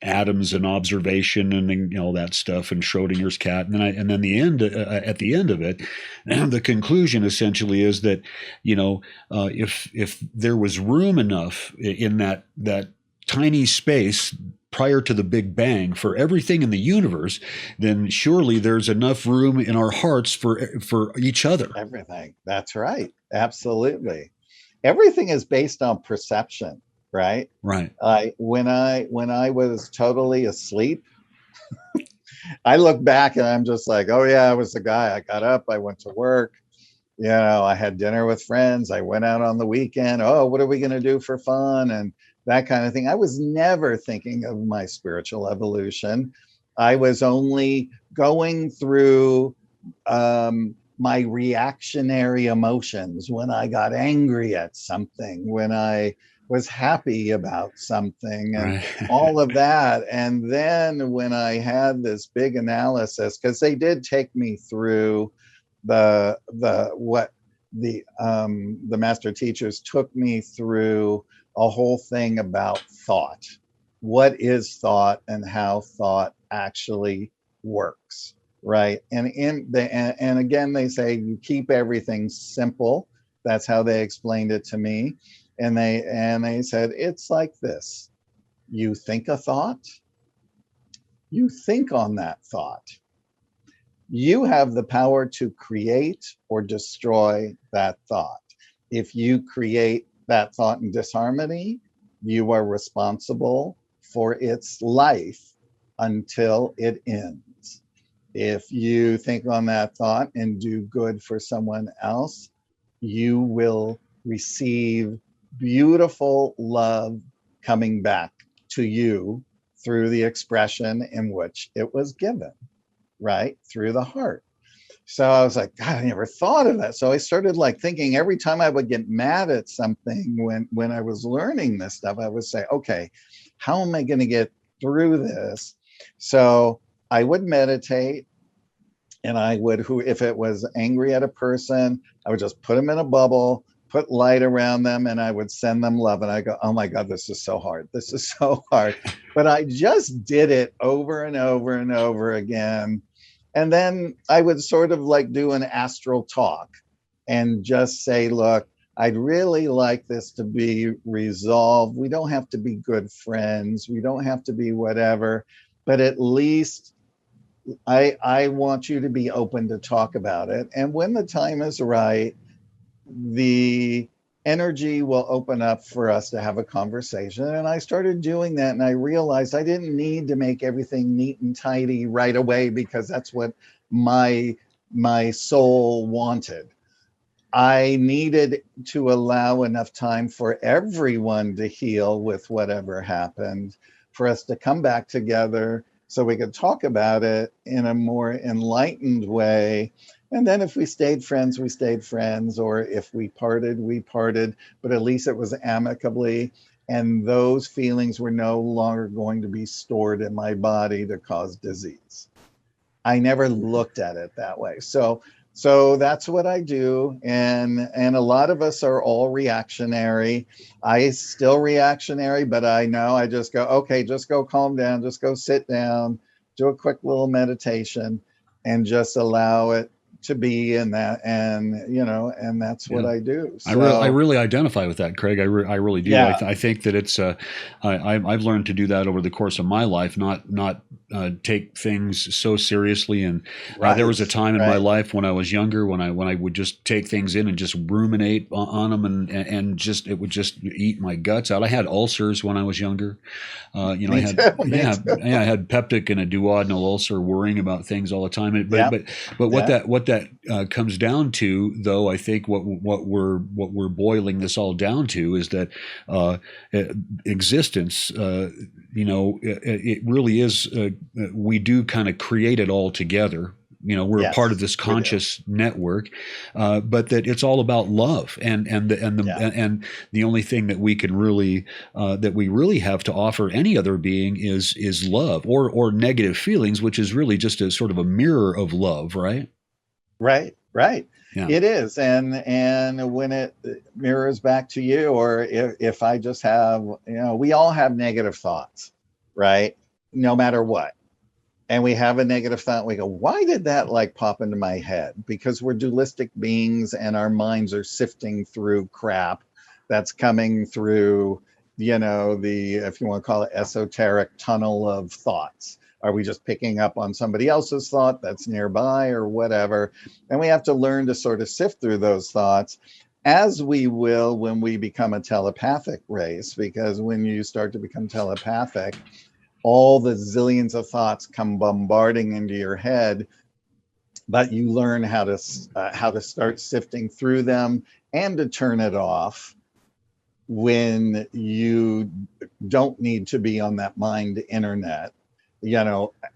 atoms and observation and all that stuff, and Schrodinger's cat, and then the end at the end of it, the conclusion essentially is that if there was room enough in that tiny space prior to the Big Bang for everything in the universe, then surely there's enough room in our hearts for each other. Everything. That's right. Absolutely. Everything is based on perception, right? Right. When I was totally asleep, I look back and I'm just like, oh yeah, I was the guy. I got up, I went to work, I had dinner with friends, I went out on the weekend. Oh, what are we going to do for fun? And that kind of thing. I was never thinking of my spiritual evolution. I was only going through my reactionary emotions when I got angry at something, when I was happy about something, and Right. all of that. And then when I had this big analysis, because they did take me through the master teachers took me through a whole thing about thought. What is thought and how thought actually works, right? And again, they say you keep everything simple. That's how they explained it to me. And they said it's like this: you think a thought, you think on that thought. You have the power to create or destroy that thought. If you create that thought in disharmony, you are responsible for its life until it ends. If you think on that thought and do good for someone else, you will receive beautiful love coming back to you through the expression in which it was given, right? Through the heart. So I was like, God, I never thought of that. So I started like thinking every time I would get mad at something when I was learning this stuff, I would say, okay, how am I going to get through this? So I would meditate, and I would, if it was angry at a person, I would just put them in a bubble, put light around them, and I would send them love. And I go, oh my God, this is so hard. This is so hard. But I just did it over and over and over again. And then I would sort of like do an astral talk and just say, look, I'd really like this to be resolved. We don't have to be good friends. We don't have to be whatever, but at least I want you to be open to talk about it. And when the time is right, the energy will open up for us to have a conversation. And I started doing that, and I realized I didn't need to make everything neat and tidy right away, because that's what my soul wanted. I needed to allow enough time for everyone to heal with whatever happened, for us to come back together so we could talk about it in a more enlightened way. And then if we stayed friends, we stayed friends, or if we parted, we parted, but at least it was amicably. And those feelings were no longer going to be stored in my body to cause disease. I never looked at it that way. So that's what I do. And a lot of us are all reactionary. I still reactionary, but I know I just go, okay, just go calm down, just go sit down, do a quick little meditation, and just allow it to be in that. And, and that's what I do. So I really identify with that, Craig. I really do. Yeah. I think that it's I've learned to do that over the course of my life, not take things so seriously. And there was a time in my life when I was younger, when I would just take things in and just ruminate on them, and just it would just eat my guts out. I had ulcers when I was younger. I had peptic and a duodenal ulcer, worrying about things all the time. But what that comes down to, though, I think what we're boiling this all down to is that existence, it really is. We do kind of create it all together. We're a part of this conscious network, but that it's all about love, and the only thing that we can really that we really have to offer any other being is love, or negative feelings, which is really just a sort of a mirror of love, right? Right. Yeah. It is. And when it mirrors back to you, or if I just have, we all have negative thoughts, right? No matter what. And we have a negative thought, we go, why did that like pop into my head? Because we're dualistic beings, and our minds are sifting through crap that's coming through, if you want to call it, esoteric tunnel of thoughts. Are we just picking up on somebody else's thought that's nearby or whatever? And we have to learn to sort of sift through those thoughts, as we will when we become a telepathic race. Because when you start to become telepathic, all the zillions of thoughts come bombarding into your head, but you learn how to start sifting through them and to turn it off when you don't need to be on that mind internet,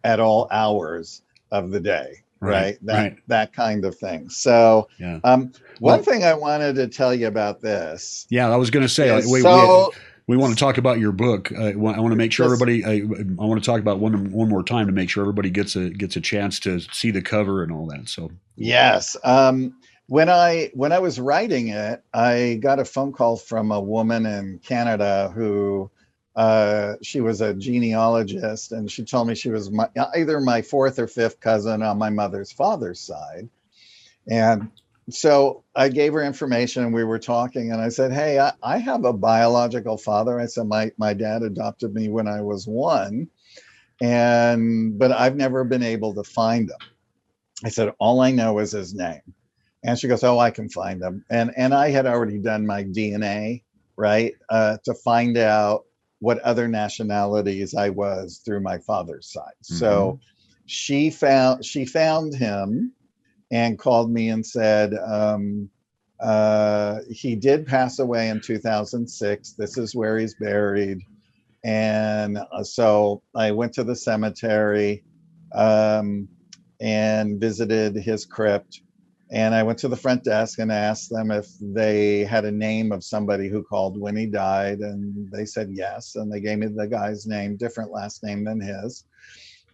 at all hours of the day, right? That kind of thing. So one thing I wanted to tell you about this. Yeah, I was going to say, we want to talk about your book. I want to make sure everybody. I want to talk about one more time to make sure everybody gets a chance to see the cover and all that. So yes, when I was writing it, I got a phone call from a woman in Canada who she was a genealogist, and she told me she was either my fourth or fifth cousin on my mother's father's side. And so I gave her information, and we were talking, and I said, hey, I have a biological father. I said, my dad adopted me when I was 1, but I've never been able to find him. I said, all I know is his name. And she goes, oh, I can find him. And I had already done my DNA, right, to find out what other nationalities I was through my father's side. Mm-hmm. So she found him and called me and said, he did pass away in 2006. This is where he's buried. And so I went to the cemetery. and visited his crypt. And I went to the front desk and asked them if they had a name of somebody who called when he died. And they said yes. And they gave me the guy's name, different last name than his.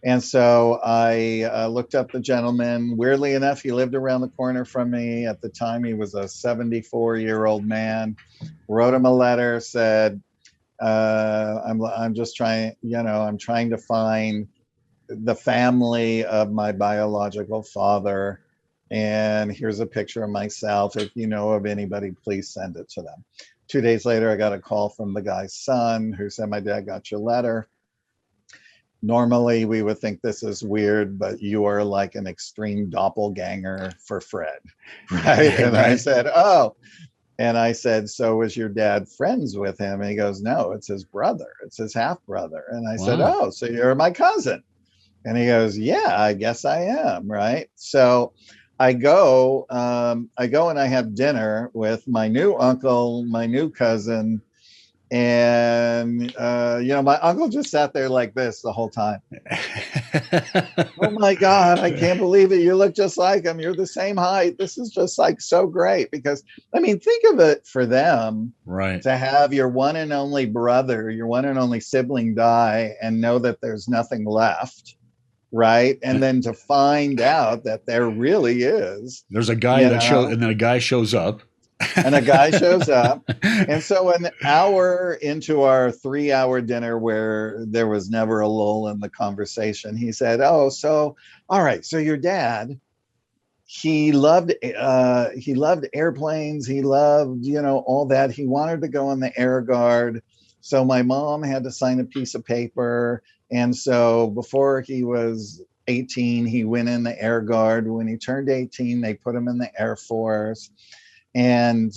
And so I looked up the gentleman. Weirdly enough, he lived around the corner from me. At the time, he was a 74-year-old man. Wrote him a letter, said, I'm just trying, I'm trying to find the family of my biological father. And here's a picture of myself. If you know of anybody, please send it to them. 2 days later, I got a call from the guy's son who said, my dad got your letter. Normally, we would think this is weird, but you are like an extreme doppelganger for Fred, right? And I said, oh. And I said, so was your dad friends with him? And he goes, no, it's his brother. It's his half brother. And I said, oh, so you're my cousin. And he goes, yeah, I guess I am, right? So I go and I have dinner with my new uncle, my new cousin, and my uncle just sat there like this the whole time. Oh my God, I can't believe it. You look just like him. You're the same height. This is just like so great, because I mean, think of it for them, right, to have your one and only brother, your one and only sibling die and know that there's nothing left. Right. And then to find out that there really is. There's a guy and then a guy shows up. And a guy shows up. And so an hour into our 3-hour dinner, where there was never a lull in the conversation, he said, oh, so, all right. So your dad, he loved airplanes. He loved, all that. He wanted to go in the Air Guard. So my mom had to sign a piece of paper. And so before he was 18, he went in the Air Guard. When he turned 18, they put him in the Air Force. And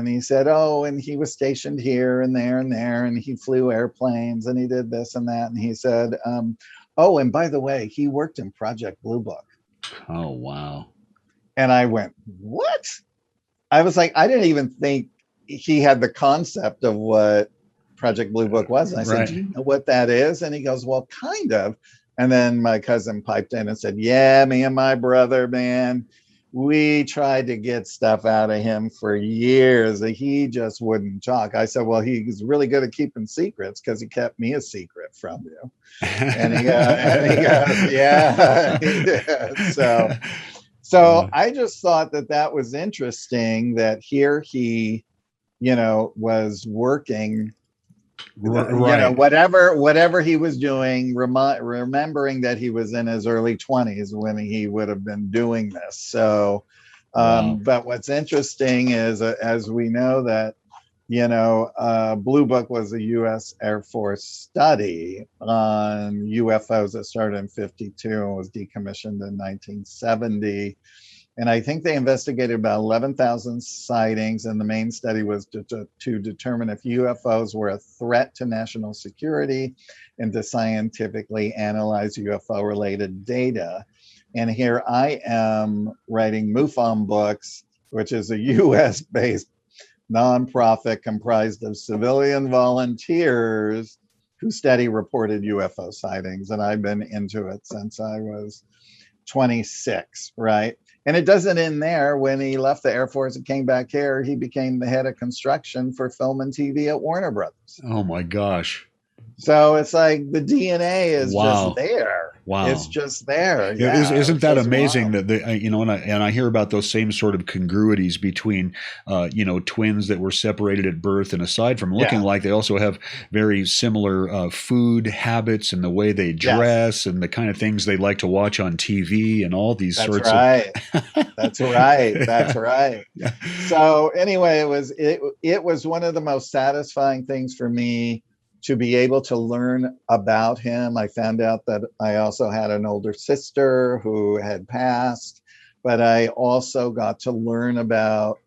he said, oh, and he was stationed here and there and there, and he flew airplanes and he did this and that. And he said, oh, and by the way, he worked in Project Blue Book. Oh, wow. And I went, what? I was like, I didn't even think he had the concept of what Project Blue Book was. And I said, do you know what that is? And he goes, well, kind of. And then my cousin piped in and said, yeah, me and my brother, man, we tried to get stuff out of him for years. He just wouldn't talk. I said, well, he's really good at keeping secrets, because he kept me a secret from you. And he goes, yeah, he did. So I just thought that was interesting, that here he, was working, right. whatever he was doing, remembering that he was in his early 20s when he would have been doing this. So, but what's interesting is, as we know that, Blue Book was a U.S. Air Force study on UFOs that started in 52 and was decommissioned in 1970. And I think they investigated about 11,000 sightings, and the main study was to determine if UFOs were a threat to national security and to scientifically analyze UFO-related data. And here I am writing MUFON books, which is a US-based nonprofit comprised of civilian volunteers who study reported UFO sightings. And I've been into it since I was 26, right? And it doesn't end there. When he left the Air Force and came back here, he became the head of construction for film and TV at Warner Brothers. Oh my gosh. So it's like the DNA is just there. Wow. It's just there. Yeah, isn't that amazing that and I hear about those same sort of congruities between, twins that were separated at birth, and aside from looking like, they also have very similar food habits and the way they dress and the kind of things they like to watch on TV and all these sorts of. That's right. That's right. So anyway, it was one of the most satisfying things for me to be able to learn about him. I found out that I also had an older sister who had passed, but I also got to learn about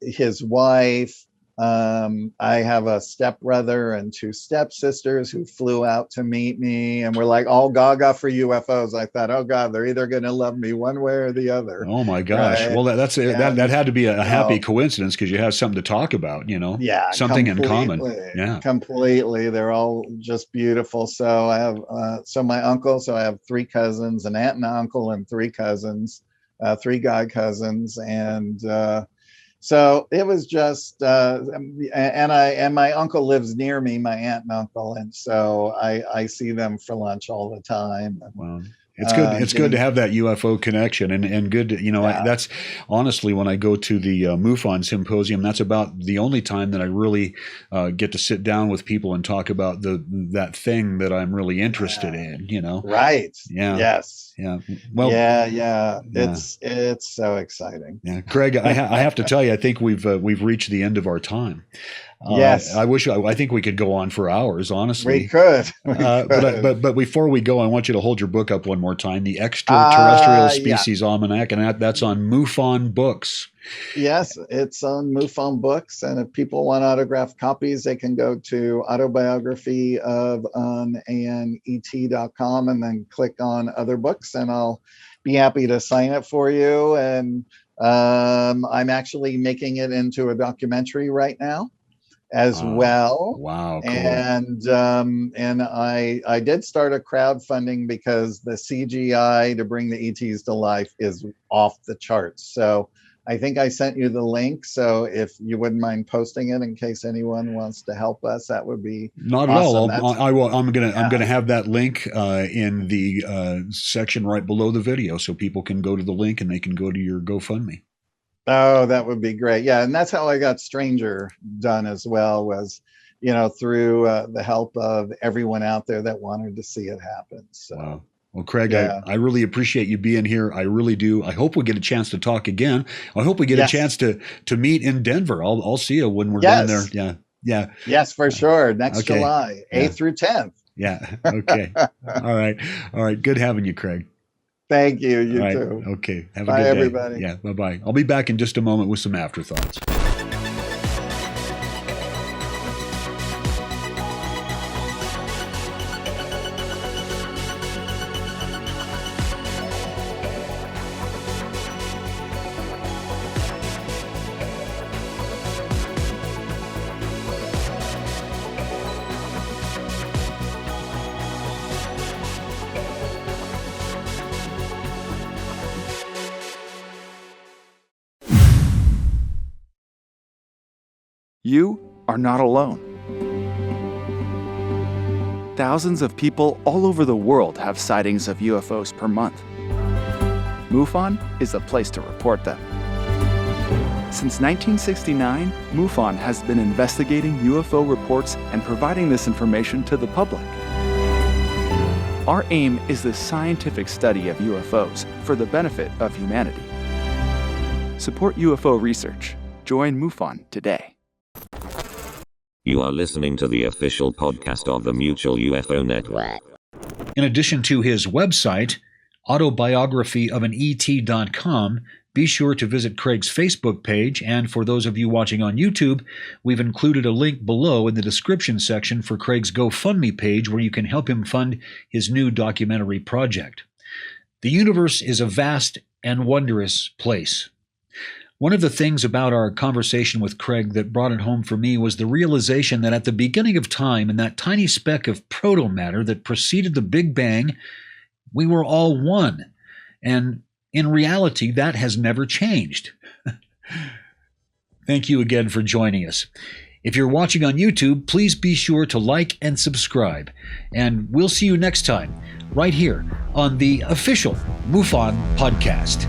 his wife, I have a stepbrother and two stepsisters who flew out to meet me, and we're like all gaga for UFOs. I thought, oh God, they're either going to love me one way or the other. Oh my gosh! Right? Well, that had to be a happy coincidence, because you have something to talk about, Yeah, something in common. Yeah, completely. They're all just beautiful. So I have my uncle. So I have three cousins, an aunt and an uncle, and three cousins, three god cousins, and. So it was just, and my uncle lives near me, my aunt and uncle, and so I see them for lunch all the time. Wow. It's good. It's good to have that UFO connection, and good. That's honestly, when I go to the MUFON symposium, that's about the only time that I really get to sit down with people and talk about that thing that I'm really interested in. Right. Yeah. Yes. Yeah. Well. Yeah. It's so exciting. Yeah, Craig, I have to tell you, I think we've reached the end of our time. Yes. I think we could go on for hours, honestly. We could. But before we go, I want you to hold your book up one more time, the Extraterrestrial Species Almanac, and that's on MUFON Books. Yes, it's on MUFON Books, and if people want autographed copies, they can go to Autobiography of an ET.com and then click on other books, and I'll be happy to sign it for you. And I'm actually making it into a documentary right now as well. Wow. Cool. And I did start a crowdfunding because the CGI to bring the ETs to life is off the charts. So I think I sent you the link. So if you wouldn't mind posting it in case anyone wants to help us, that would be not awesome. At all. I'm gonna have that link in the section right below the video, so people can go to the link and they can go to your GoFundMe. Oh, that would be great. Yeah. And that's how I got Stranger done as well, was, through the help of everyone out there that wanted to see it happen. So. Wow. Well, Craig, I really appreciate you being here. I really do. I hope we get a chance to talk again. I hope we get a chance to meet in Denver. I'll see you when we're down there. Yeah. Yeah. Yes, for sure. Next July, 8th through 10th. Yeah. Okay. All right. Good having you, Craig. Thank you. You too. Okay. Have a good day. Bye, everybody. Yeah. Bye-bye. I'll be back in just a moment with some afterthoughts. You are not alone. Thousands of people all over the world have sightings of UFOs per month. MUFON is the place to report them. Since 1969, MUFON has been investigating UFO reports and providing this information to the public. Our aim is the scientific study of UFOs for the benefit of humanity. Support UFO research. Join MUFON today. You are listening to the official podcast of the Mutual UFO Network. In addition to his website, Autobiography of an ET.com, be sure to visit Craig's Facebook page, and for those of you watching on YouTube, we've included a link below in the description section for Craig's GoFundMe page where you can help him fund his new documentary project. The universe is a vast and wondrous place. One of the things about our conversation with Craig that brought it home for me was the realization that at the beginning of time, in that tiny speck of proto-matter that preceded the Big Bang, we were all one. And in reality, that has never changed. Thank you again for joining us. If you're watching on YouTube, please be sure to like and subscribe. And we'll see you next time, right here on the official MUFON podcast.